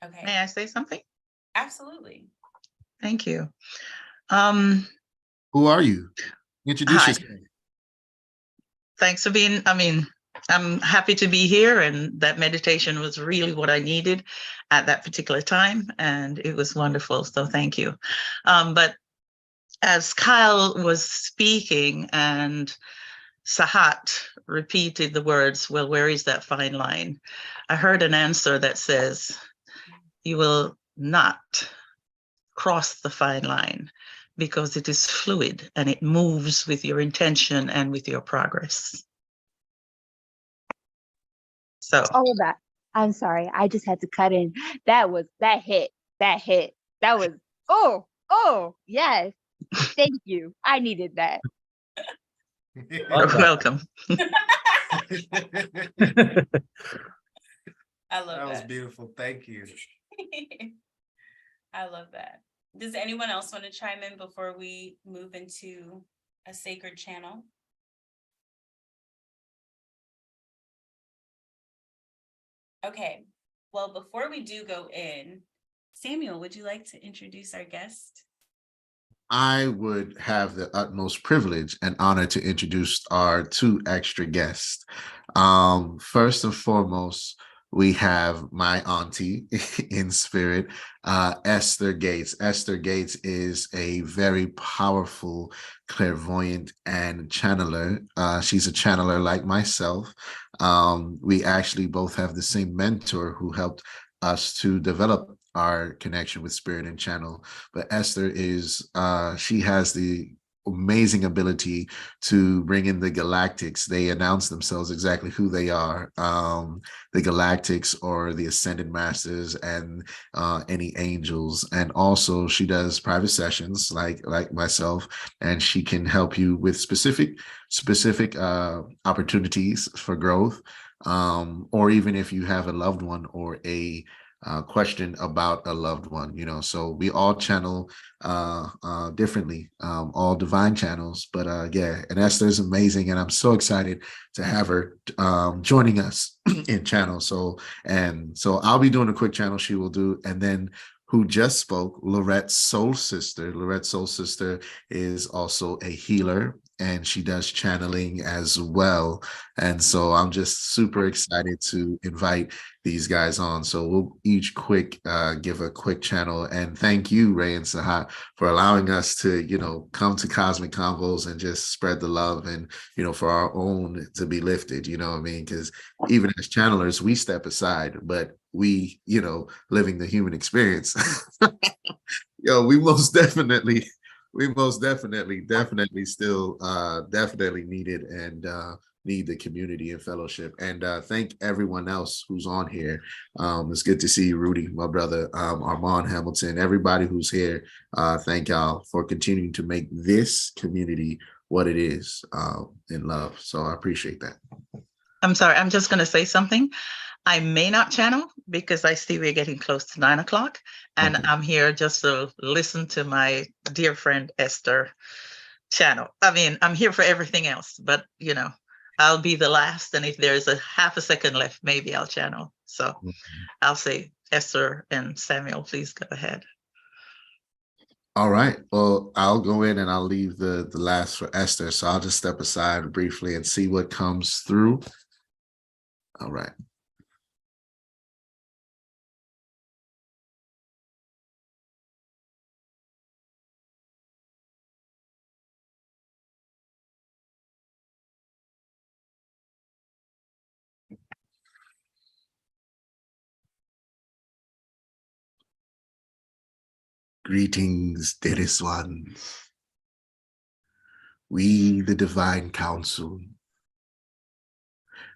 Okay. May I say something? Absolutely. Thank you. Who are you? Introduce Hi. yourself. Thanks for being, I'm happy to be here, and that meditation was really what I needed at that particular time, and it was wonderful. So thank you. But as Kyle was speaking and Sahat repeated the words, well, where is that fine line? I heard an answer that says, you will not cross the fine line because it is fluid and it moves with your intention and with your progress. So All of that. I'm sorry. I just had to cut in. That hit. That was, oh, yes. Thank you. I needed that. you're welcome. I love That was that. beautiful. Thank you. I love that. Does anyone else want to chime in before we move into a sacred channel? Okay, well, before we do go in, Samuel, would you like to introduce our guest? I would have the utmost privilege and honor to introduce our two extra guests. First and foremost, we have my auntie in spirit, Esther Gates. Esther Gates is a very powerful clairvoyant and channeler. She's a channeler like myself. We actually both have the same mentor who helped us to develop our connection with spirit and channel. But Esther is, she has the amazing ability to bring in the galactics. They announce themselves exactly who they are. The galactics or the ascended masters and any angels. And also she does private sessions like myself, and she can help you with specific opportunities for growth. Or even if you have a loved one or a question about a loved one, so we all channel differently, all divine channels. But yeah, and Esther is amazing, and I'm so excited to have her joining us in channel. So I'll be doing a quick channel, she will do, and then who just spoke, Lorette's soul sister. Lorette's soul sister is also a healer, and she does channeling as well. And so I'm just super excited to invite these guys on. So we'll each give a quick channel. And thank you, Ray and Sahat, for allowing us to, come to Cosmic Convos and just spread the love and, for our own to be lifted, you know what I mean? Because even as channelers, we step aside, but we, living the human experience, we most definitely still definitely need it, and need the community and fellowship. And thank everyone else who's on here. It's good to see you, Rudy, my brother, Armand Hamilton, everybody who's here. Thank y'all for continuing to make this community what it is, in love. So I appreciate that. I'm sorry, I'm just going to say something. I may not channel because I see we're getting close to 9 o'clock, and Okay. I'm here just to listen to my dear friend Esther channel. I'm here for everything else, but I'll be the last, and if there's a half a second left, maybe I'll channel. So I'll say Esther and Samuel, please go ahead. All right. Well, I'll go in and I'll leave the last for Esther. So I'll just step aside briefly and see what comes through. All right. Greetings, dearest ones. We, the Divine Council,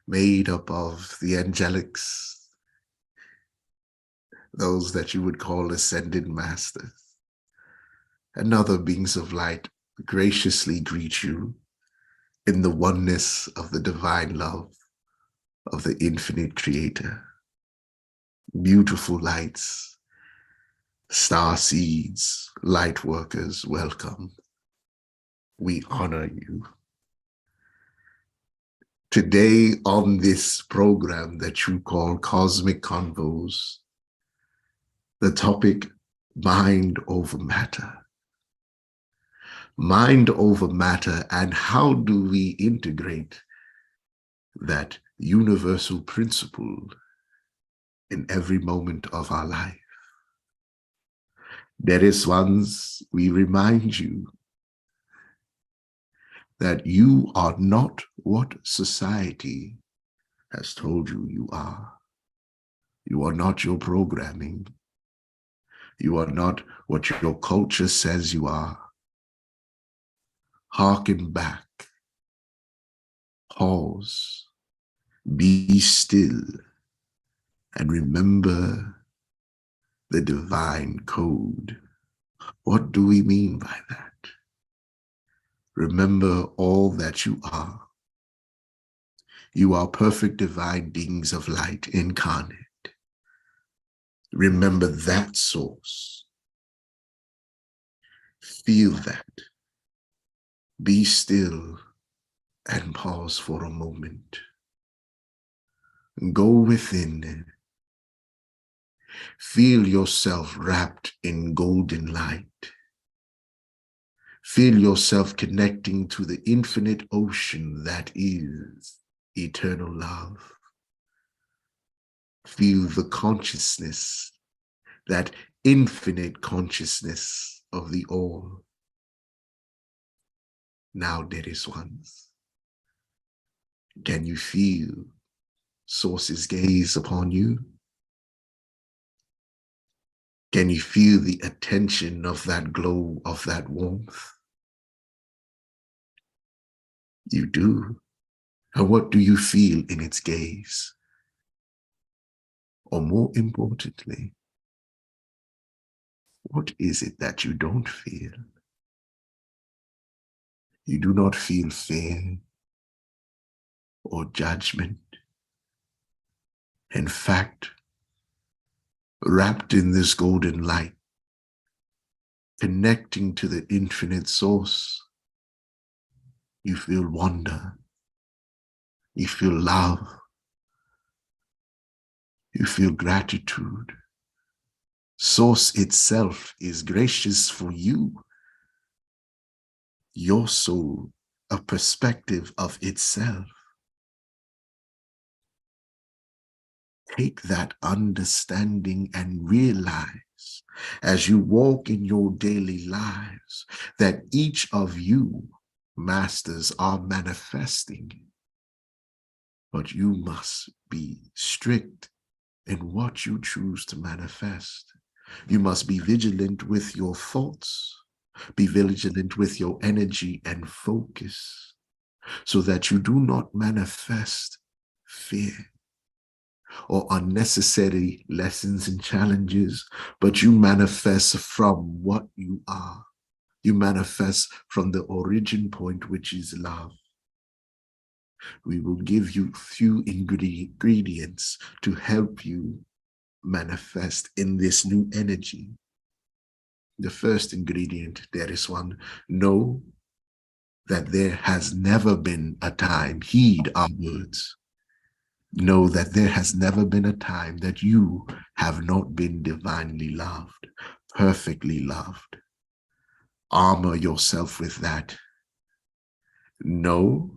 made up of the angelics, those that you would call ascended masters, and other beings of light, graciously greet you in the oneness of the divine love of the infinite creator. Beautiful lights, star seeds, light workers, welcome. We honor you. Today on this program that you call Cosmic Convos, the topic, mind over matter. Mind over matter, and how do we integrate that universal principle in every moment of our life? There is once we remind you that you are not what society has told you you are. You are not your programming. You are not what your culture says you are. Hearken back. Pause. Be still. And remember the divine code. What do we mean by that? Remember all that you are. You are perfect divine beings of light incarnate. Remember that source. Feel that. Be still and pause for a moment. Go within. Feel yourself wrapped in golden light. Feel yourself connecting to the infinite ocean that is eternal love. Feel the consciousness, that infinite consciousness of the all. Now, dearest ones, can you feel Source's gaze upon you? Can you feel the attention of that glow, of that warmth? You do. And what do you feel in its gaze? Or more importantly, what is it that you don't feel? You do not feel fear or judgment. In fact, wrapped in this golden light, connecting to the infinite source, you feel wonder, you feel love, you feel gratitude. Source itself is gracious for you. Your soul, a perspective of itself. Take that understanding and realize as you walk in your daily lives that each of you masters are manifesting, but you must be strict in what you choose to manifest. You must be vigilant with your thoughts, be vigilant with your energy and focus, so that you do not manifest fear or unnecessary lessons and challenges, but you manifest from what you are. You manifest from the origin point, which is love. We will give you few ingredients to help you manifest in this new energy. The first ingredient, there is one. Know that there has never been a time, heed our words. Know that there has never been a time that you have not been divinely loved, perfectly loved. Armor yourself with that. Know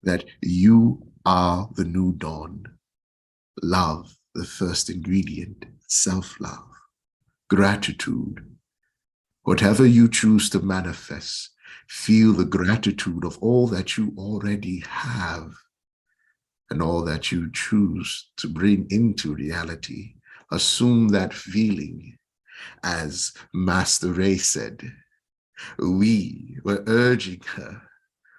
that you are the new dawn. Love, the first ingredient, self-love, gratitude. Whatever you choose to manifest, feel the gratitude of all that you already have and all that you choose to bring into reality. Assume that feeling. As Master Ray said, we were urging her,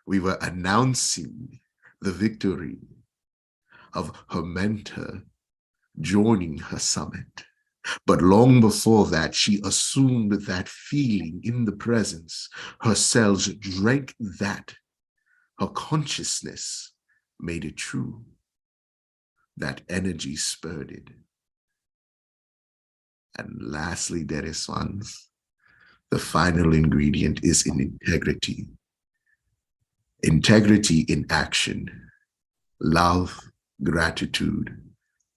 we were announcing the victory of her mentor joining her summit. But long before that, she assumed that feeling in the presence. Her cells drank that. Her consciousness made it true. That energy spurred it. And lastly, there is one. The final ingredient is in integrity. Integrity in action, love, gratitude,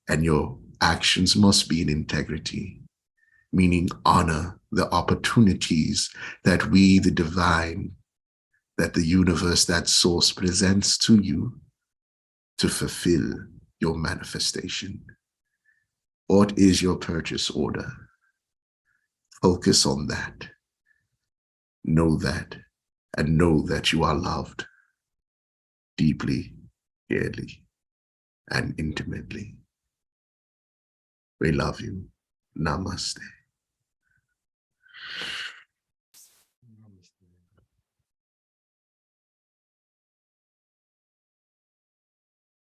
and your actions must be in integrity, meaning honor the opportunities that we, the divine, that the universe, that source presents to you to fulfill your manifestation. What is your purchase order? Focus on that. Know that, and know that you are loved deeply, dearly, and intimately. We love you. Namaste.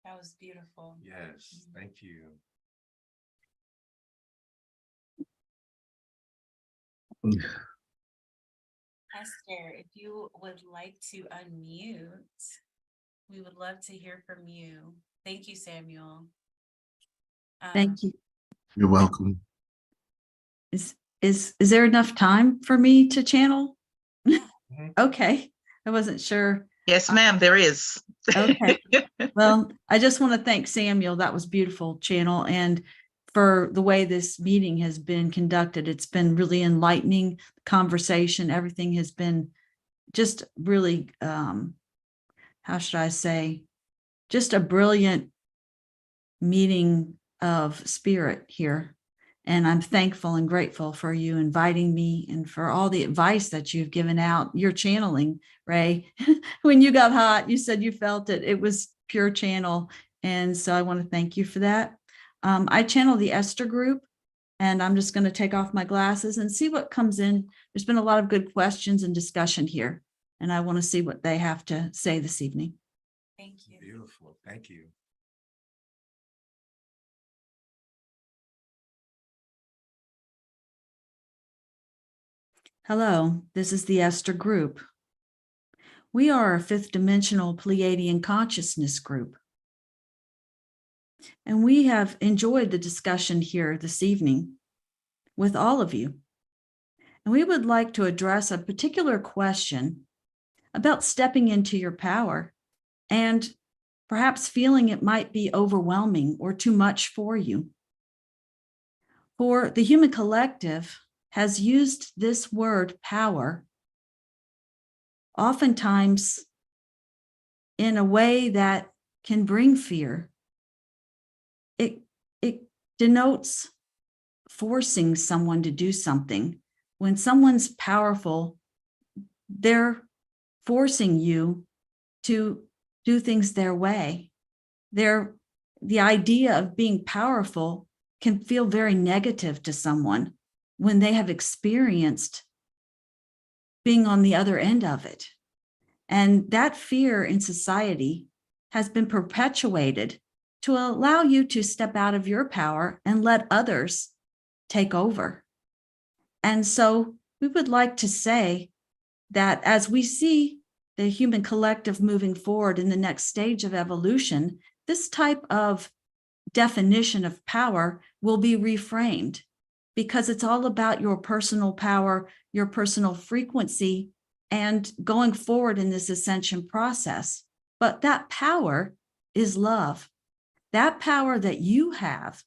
That was beautiful. Yes, thank you. Esther, if you would like to unmute, we would love to hear from you. Thank you, Samuel. Thank you. You're welcome. Is there enough time for me to channel? Mhm. Okay, I wasn't sure. Yes, ma'am, there is. Okay. Well, I just want to thank Samuel. That was beautiful channel, and for the way this meeting has been conducted. It's been really enlightening conversation. Everything has been just really, how should I say, just a brilliant meeting of spirit here. And I'm thankful and grateful for you inviting me and for all the advice that you've given out. You're channeling, Ray. When you got hot, you said you felt it. It was pure channel. And so I want to thank you for that. I channel the Esther group, and I'm just going to take off my glasses and see what comes in. There's been a lot of good questions and discussion here, and I want to see what they have to say this evening. Thank you. Beautiful. Thank you. Hello, this is the Esther group. We are a fifth dimensional Pleiadian consciousness group. And we have enjoyed the discussion here this evening with all of you. And we would like to address a particular question about stepping into your power and perhaps feeling it might be overwhelming or too much for you. For the human collective has used this word power oftentimes in a way that can bring fear. It denotes forcing someone to do something. When someone's powerful, they're forcing you to do things their way. The idea of being powerful can feel very negative to someone when they have experienced being on the other end of it. And that fear in society has been perpetuated to allow you to step out of your power and let others take over. And so we would like to say that as we see the human collective moving forward in the next stage of evolution, this type of definition of power will be reframed, because it's all about your personal power, your personal frequency, and going forward in this ascension process. But that power is love. That power that you have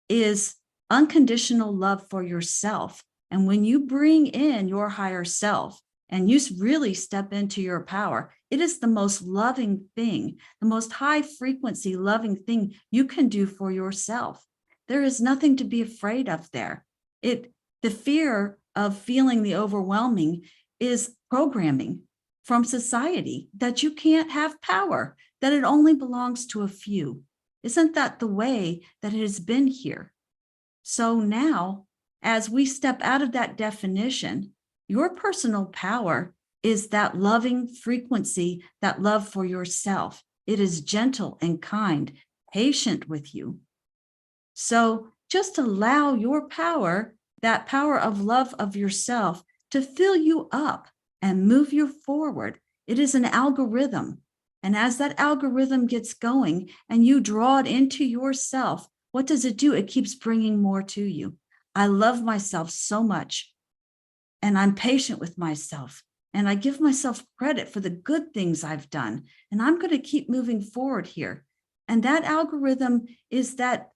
is unconditional love for yourself. And when you bring in your higher self and you really step into your power, it is the most loving thing, the most high frequency loving thing you can do for yourself. There is nothing to be afraid of there. The fear of feeling the overwhelming is programming from society that you can't have power, that it only belongs to a few. Isn't that the way that it has been here? So now, as we step out of that definition, your personal power is that loving frequency, that love for yourself. It is gentle and kind, patient with you. So just allow your power, that power of love of yourself, to fill you up and move you forward. It is an algorithm. And as that algorithm gets going and you draw it into yourself, what does it do? It keeps bringing more to you. I love myself so much, and I'm patient with myself, and I give myself credit for the good things I've done, and I'm going to keep moving forward here. And that algorithm is that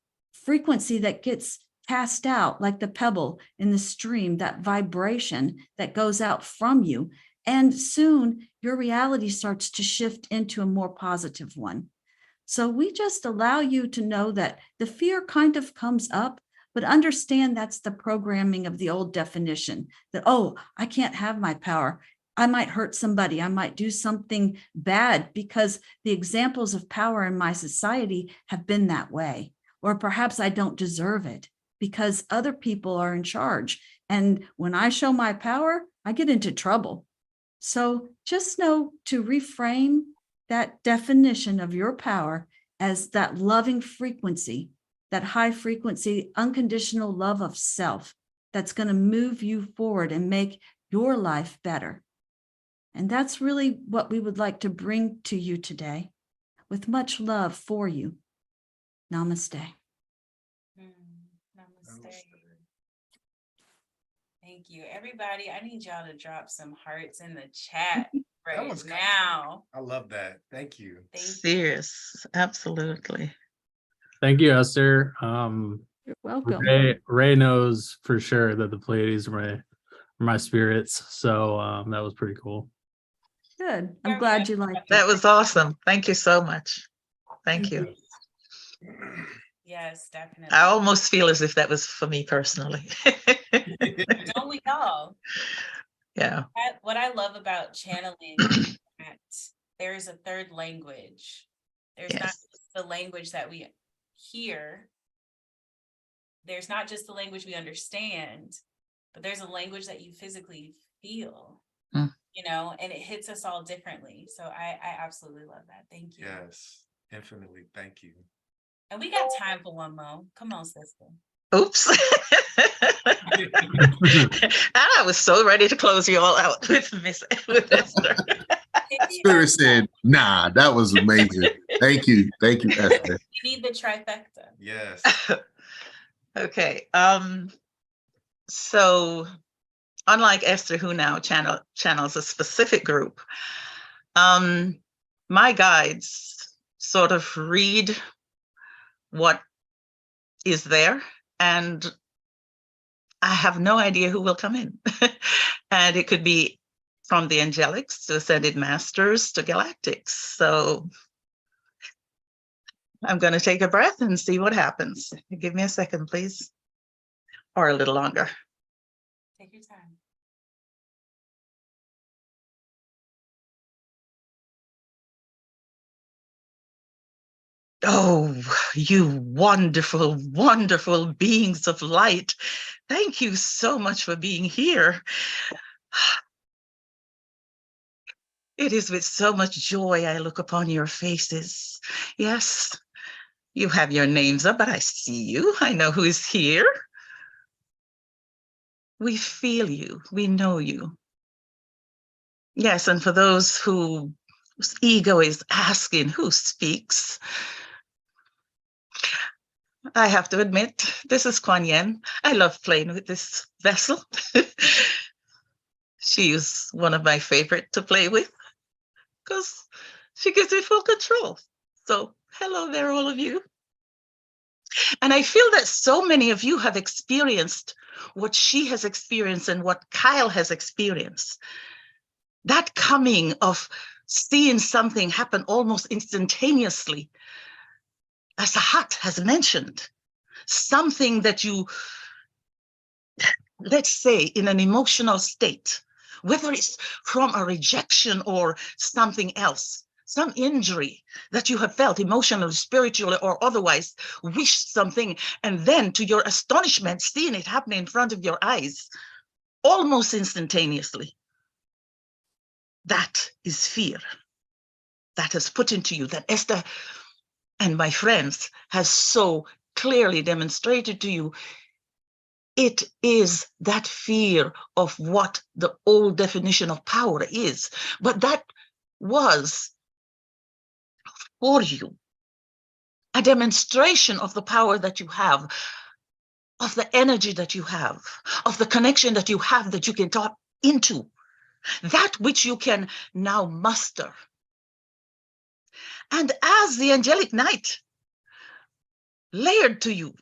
frequency that gets cast out like the pebble in the stream, that vibration that goes out from you. And soon your reality starts to shift into a more positive one. So we just allow you to know that the fear kind of comes up, but understand that's the programming of the old definition that, oh, I can't have my power. I might hurt somebody. I might do something bad because the examples of power in my society have been that way. Or perhaps I don't deserve it because other people are in charge. And when I show my power, I get into trouble. So just know to reframe that definition of your power as that loving frequency, that high frequency, unconditional love of self that's going to move you forward and make your life better. And that's really what we would like to bring to you today with much love for you. Namaste. Namaste. Thank you, everybody. I need y'all to drop some hearts in the chat right now. I love that. Thank you. Serious, absolutely. Thank you, Esther. You're welcome. Ray knows for sure that the Pleiades are my spirits. So that was pretty cool. Good. I'm glad you liked it. That was awesome. Thank you so much. Thank you. Yes, definitely. I almost feel as if that was for me personally. Don't we all? Yeah. What I love about channeling is that there's a third language. There's not just the language that we hear. There's not just the language we understand, but there's a language that you physically feel, you know, and it hits us all differently. So I absolutely love that. Thank you. Yes, infinitely. Thank you. And we got time for one more. Come on, sister. Oops. And I was so ready to close you all out with Esther. Spirit said, nah, that was amazing. Thank you. Thank you, Esther. You need the trifecta. Yes. Okay. So unlike Esther, who now channels a specific group, my guides sort of read what is there, and I have no idea who will come in. And it could be from the angelics to ascended masters to galactics. So I'm going to take a breath and see what happens. Give me a second, please, or a little longer. Take your time. Oh, you wonderful, wonderful beings of light. Thank you so much for being here. It is with so much joy I look upon your faces. Yes, you have your names up, but I see you. I know who is here. We feel you. We know you. Yes, and for those whose ego is asking who speaks, I have to admit, this is Kuan Yin. I love playing with this vessel. She is one of my favorite to play with because she gives me full control. So hello there, all of you. And I feel that so many of you have experienced what she has experienced and what Kyle has experienced. That coming of seeing something happen almost instantaneously, as Sahat has mentioned, something that you, let's say, in an emotional state, whether it's from a rejection or something else, some injury that you have felt emotionally, spiritually, or otherwise, wished something, and then to your astonishment, seeing it happening in front of your eyes, almost instantaneously. That is fear that has put into you, that Esther and my friends has so clearly demonstrated to you. It is that fear of what the old definition of power is. But that was for you a demonstration of the power that you have, of the energy that you have, of the connection that you have that you can tap into, that which you can now muster. And as the angelic night layered to you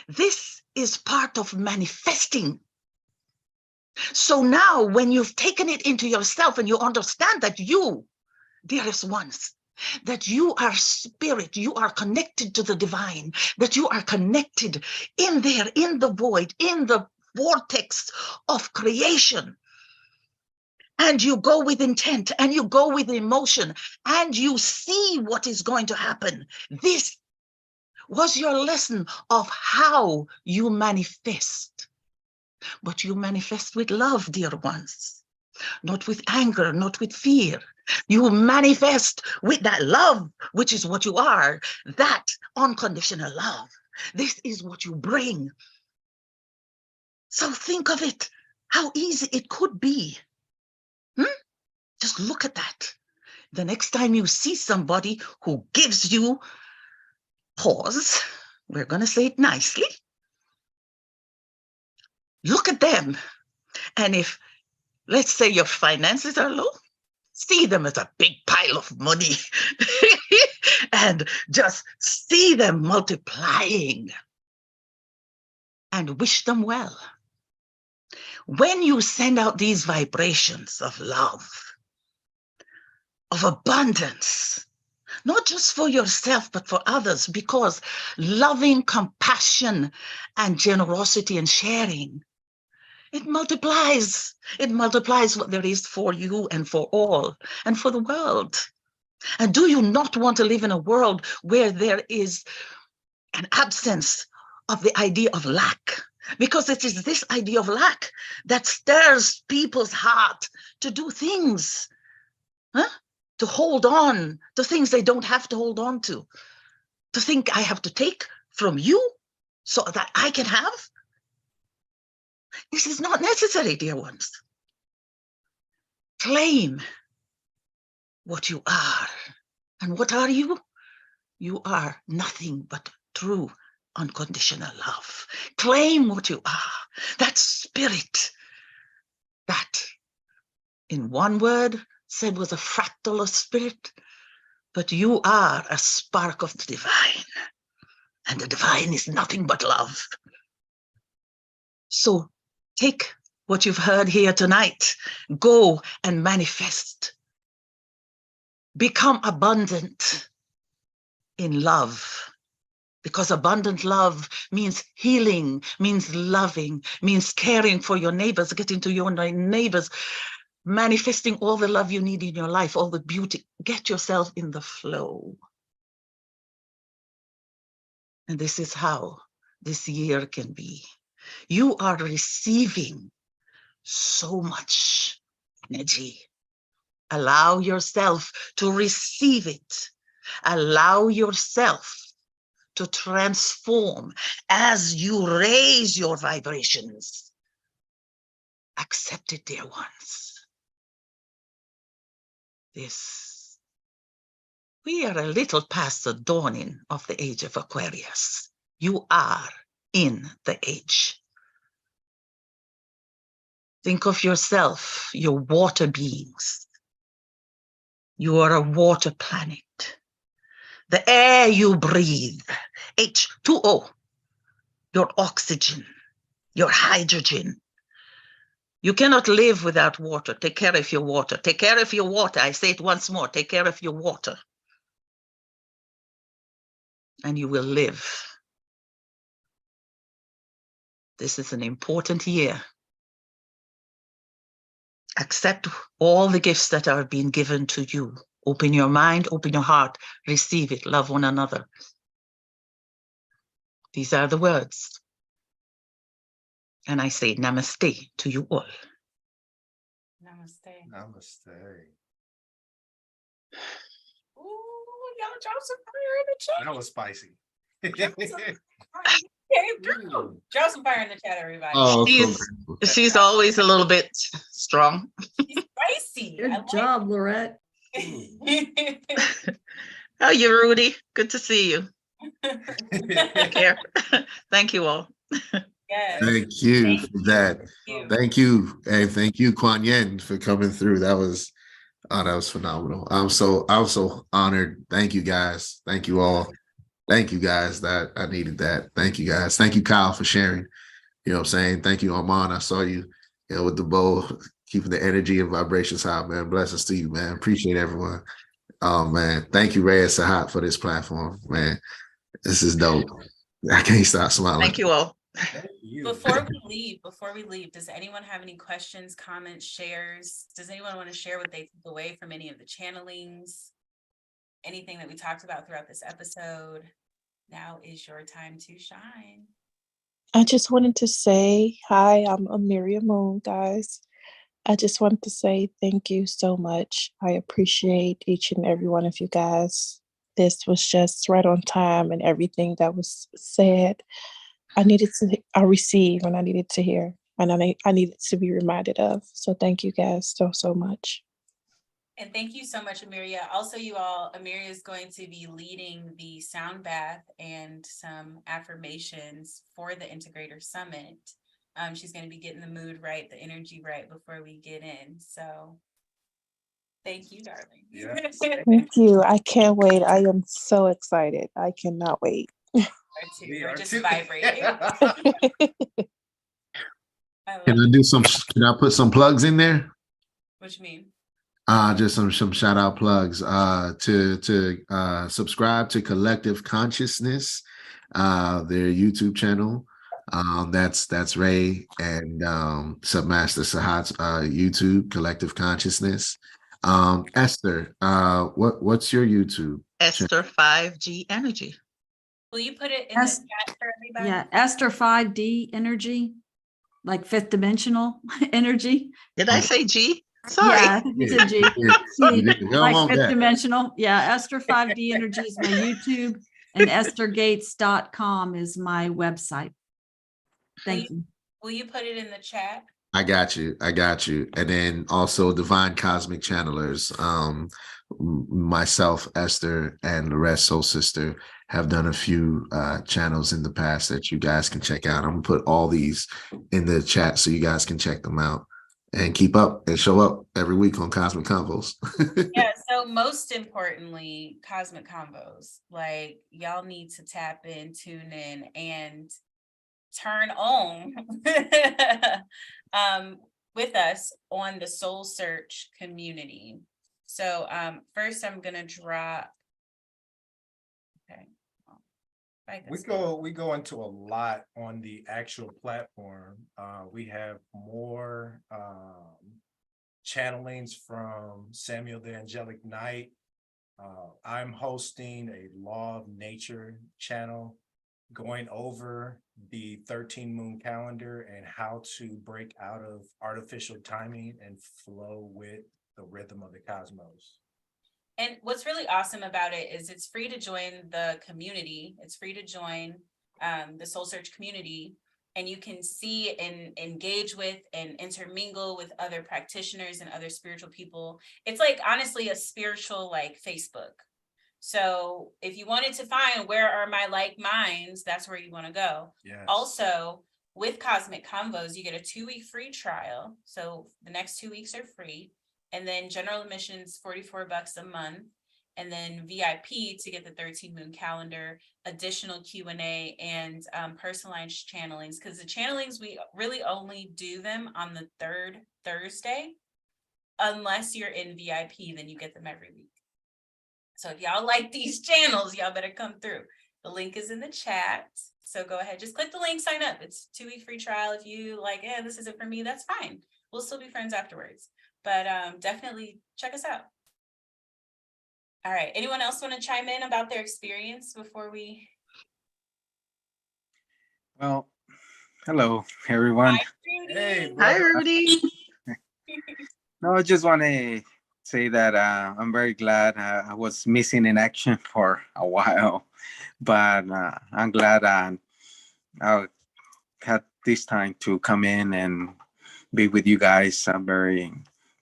This is part of manifesting. So now when you've taken it into yourself and you understand that you, dearest ones, that you are spirit, you are connected to the divine, that you are connected in there, in the void, in the vortex of creation. And you go with intent and you go with emotion and you see what is going to happen. This was your lesson of how you manifest. But you manifest with love, dear ones, not with anger, not with fear. You manifest with that love, which is what you are, that unconditional love. This is what you bring. So think of it, how easy it could be. Just look at that. The next time you see somebody who gives you pause, we're going to say it nicely. Look at them. And if, let's say, your finances are low, see them as a big pile of money and just see them multiplying and wish them well. When you send out these vibrations of love, of abundance, not just for yourself, but for others, because loving compassion and generosity and sharing, it multiplies. It multiplies what there is for you and for all and for the world. And do you not want to live in a world where there is an absence of the idea of lack? Because it is this idea of lack that stirs people's heart to do things, to hold on to things they don't have to hold on to think I have to take from you so that I can have. This is not necessary, dear ones. Claim what you are. And what are you? You are nothing but true unconditional love. Claim what you are. That spirit that, in one word, said was a fractal of spirit, but you are a spark of the divine. And the divine is nothing but love. So take what you've heard here tonight, go and manifest. Become abundant in love, because abundant love means healing, means loving, means caring for your neighbors, getting to your neighbors, manifesting all the love you need in your life, all the beauty. Get yourself in the flow. And this is how this year can be. You are receiving so much energy. Allow yourself to receive it. Allow yourself to transform as you raise your vibrations. Accept it, dear ones. We are a little past the dawning of the age of Aquarius. You are in the age. Think of yourself, your water beings. You are a water planet. The air you breathe, H2O, your oxygen, your hydrogen. You cannot live without water. Take care of your water. Take care of your water. I say it once more. Take care of your water. And you will live. This is an important year. Accept all the gifts that are being given to you. Open your mind, open your heart, receive it, love one another. These are the words. And I say namaste to you all. Namaste. Namaste. Ooh, y'all drop some fire in the chat. That was spicy. Drop some fire in the chat, everybody. Oh, She's always a little bit strong. She's spicy. Good job, Lorette. How are you, Rudy? Good to see you. Take care. Thank you all. Yes. Thank you for that. Thank you. Hey, thank you, Kuan Yin, for coming through. That was phenomenal. I'm so honored. Thank you, guys. Thank you all. Thank you guys. That I needed that. Thank you guys. Thank you, Kyle, for sharing. You know what I'm saying? Thank you, Armand. I saw you, with the bowl, keeping the energy and vibrations high, man. Blessings to you, man. Appreciate everyone. Oh man. Thank you, Ray and Sahat, for this platform. Man, this is dope. I can't stop smiling. Thank you all. Thank you. Before we leave, does anyone have any questions, comments, shares? Does anyone want to share what they took away from any of the channelings? Anything that we talked about throughout this episode? Now is your time to shine. I just wanted to say hi, I'm Amelia Moon, guys. I just wanted to say thank you so much. I appreciate each and every one of you guys. This was just right on time, and everything that was said, I received and I needed to hear, and I needed to be reminded of. So thank you guys so much. And thank you so much, Amiria. Also, you all, Amiria is going to be leading the sound bath and some affirmations for the Integrator Summit. She's going to be getting the mood right, the energy right before we get in. So thank you, darling. Yeah. Thank you. I can't wait. I am so excited. I cannot wait. We We're are just too. vibrating. Can I put some plugs in there? What you mean? Just some shout out plugs. To subscribe to Collective Consciousness, their YouTube channel. That's Ray and Submaster Sahat's YouTube, Collective Consciousness. Esther, what's your YouTube? Esther 5G Energy. Will you put it in the Es- chat for everybody? Yeah, Esther 5D energy, like fifth dimensional energy. Did I say G? Sorry. Yeah, I think you said G. You did. Go Like on fifth back. dimensional. Yeah, Esther 5D energy is my YouTube, and esthergates.com is my website. Thank you. Will you put it in the chat? I got you. And then also Divine Cosmic Channelers. Myself, Esther, and the rest Soul Sister have done a few channels in the past that you guys can check out. I'm gonna put all these in the chat so you guys can check them out and keep up and show up every week on Cosmic Convos. Yeah, so most importantly, Cosmic Convos. Like, y'all need to tap in, tune in, and turn on with us on the Soul Search community. So first I'm gonna drop. Okay. We go into a lot on the actual platform. We have more channelings from Samuel the Angelic Knight. I'm hosting a Law of Nature channel, going over the 13 moon calendar and how to break out of artificial timing and flow with the rhythm of the cosmos. And what's really awesome about it is it's free to join the community. It's free to join the Soul Search community, and you can see and engage with and intermingle with other practitioners and other spiritual people. It's like, honestly, a spiritual like Facebook. So if you wanted to find where are my like minds, that's where you want to go. Yes. Also, with Cosmic Convos, you get a 2-week free trial. So the next 2 weeks are free. And then general admissions, $44 a month. And then VIP to get the 13 moon calendar, additional Q&A, and personalized channelings. Because the channelings, we really only do them on the third Thursday. Unless you're in VIP, then you get them every week. So if y'all like these channels, y'all better come through. The link is in the chat. So go ahead, just click the link, sign up. It's a 2-week free trial. If you like, yeah, this isn't for me, that's fine. We'll still be friends afterwards. But definitely check us out. All right. Anyone else want to chime in about their experience before we? Well, hello, everyone. Hi, Rudy. Hey, Hi, brother. Rudy. No, I just want to say that I'm very glad I was missing in action for a while, but I'm glad I had this time to come in and be with you guys. I'm very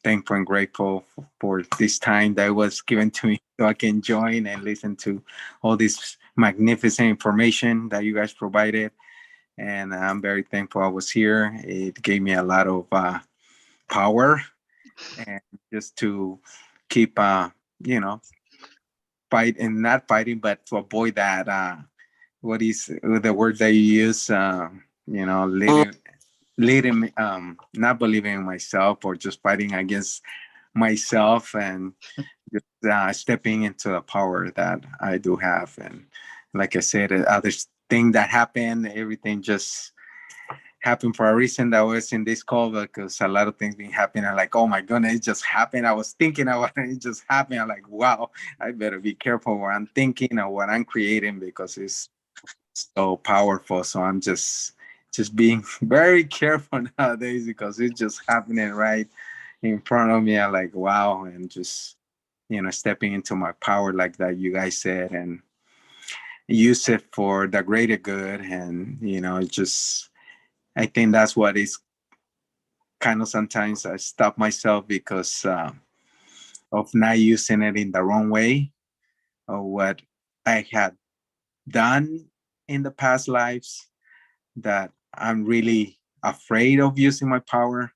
thankful and grateful for this time that was given to me so I can join and listen to all this magnificent information that you guys provided. And I'm very thankful I was here. It gave me a lot of power and just to keep, fight and not fighting, but to avoid that. What is the word that you use? Leading, not believing in myself or just fighting against myself and just stepping into the power that I do have. And like I said, other thing that happened, everything just happened for a reason. That was in this call because a lot of things been happening. I'm like, oh my goodness, it just happened. I was thinking about it, it just happened. I'm like, wow, I better be careful what I'm thinking or what I'm creating because it's so powerful. So I'm just being very careful nowadays because it's just happening right in front of me. I'm like, wow, and just stepping into my power like that you guys said, and use it for the greater good. And just I think that's what is kind of sometimes I stop myself because of not using it in the wrong way or what I had done in the past lives, that I'm really afraid of using my power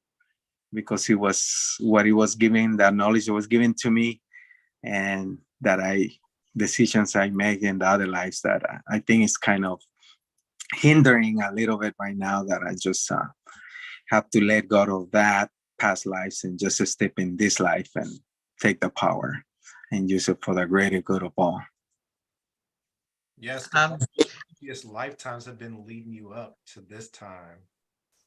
because it was what it was giving, that knowledge that was given to me, and that decisions I make in the other lives that I think is kind of hindering a little bit right now, that I just have to let go of that past lives and just step in this life and take the power and use it for the greater good of all. Yes, the previous lifetimes have been leading you up to this time.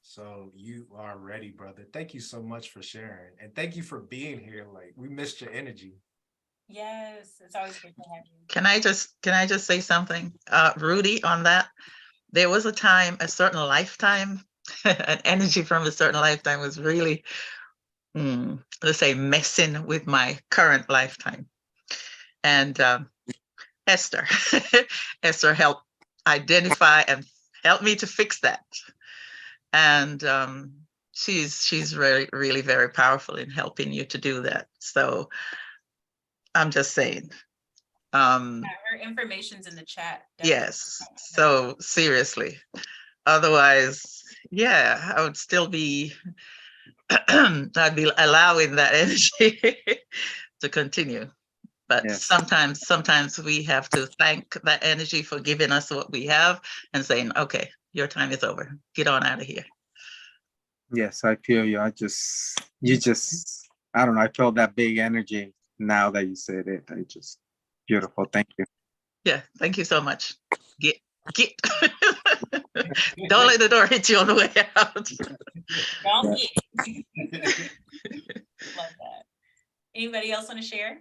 So you are ready, brother. Thank you so much for sharing. And thank you for being here. Like, we missed your energy. Yes, it's always great to have you. Can I just say something, Rudy, on that? There was a time, a certain lifetime, an energy from a certain lifetime was really, let's say, messing with my current lifetime. And Esther, Esther helped identify and help me to fix that. And she's really, really very powerful in helping you to do that. So I'm just saying. Her information's in the chat. Yes. So seriously. Otherwise, yeah, I would still be, I'd be allowing that energy to continue. But Yes. sometimes we have to thank that energy for giving us what we have and saying, okay, your time is over. Get on out of here. Yes, I feel you. I don't know. I felt that big energy now that you said it. Beautiful. Thank you. Yeah, thank you so much. Get. Don't let the door hit you on the way out. Don't get. Love that. Anybody else want to share?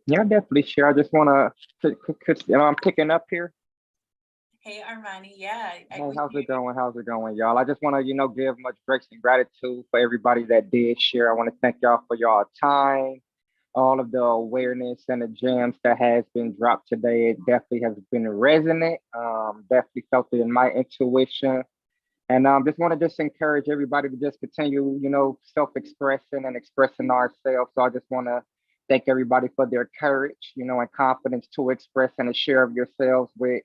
Yeah, definitely sure. I just want to, I'm picking up here. Hey, Armani. Yeah. Hey, how's it going? How's it going, y'all? I just want to, give much grace and gratitude for everybody that did share. I want to thank y'all for y'all time, all of the awareness and the gems that has been dropped today. It definitely has been resonant. Definitely felt it in my intuition. And just want to encourage everybody to just continue, self-expression and expressing ourselves. So I just want to thank everybody for their courage, and confidence to express and to share of yourselves with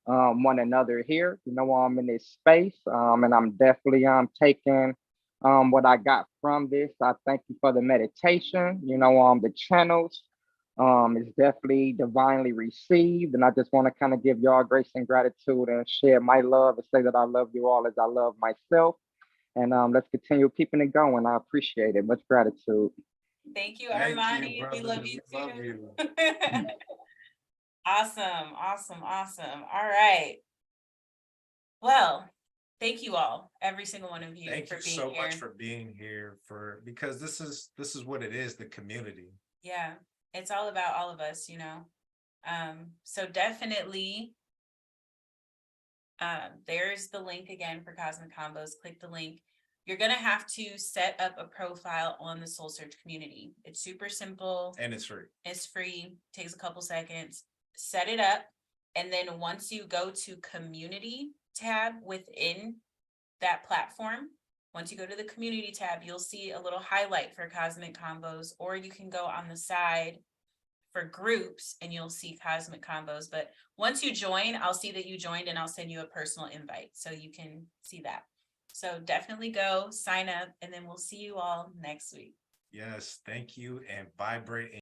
one another here. I'm in this space, and I'm definitely taking what I got from this. I thank you for the meditation. The channels is definitely divinely received, and I just want to kind of give y'all grace and gratitude and share my love and say that I love you all as I love myself. And let's continue keeping it going. I appreciate it. Much gratitude. Thank you, Armani. We love you too. Awesome. All right. Well, thank you all, every single one of you. Thank for you being so here. much for being here, because this is what it is, the community. Yeah, it's all about all of us, so definitely there's the link again for Cozmic Convos. Click the link. You're going to have to set up a profile on the Soul Search community. It's super simple. And it's free. It's free. Takes a couple seconds. Set it up. And then once you go to community tab within that platform, once you go to the community tab, you'll see a little highlight for Cozmic Convos, or you can go on the side for groups and you'll see Cozmic Convos. But once you join, I'll see that you joined and I'll send you a personal invite so you can see that. So definitely go sign up, and then we'll see you all next week. Yes, thank you, and vibrate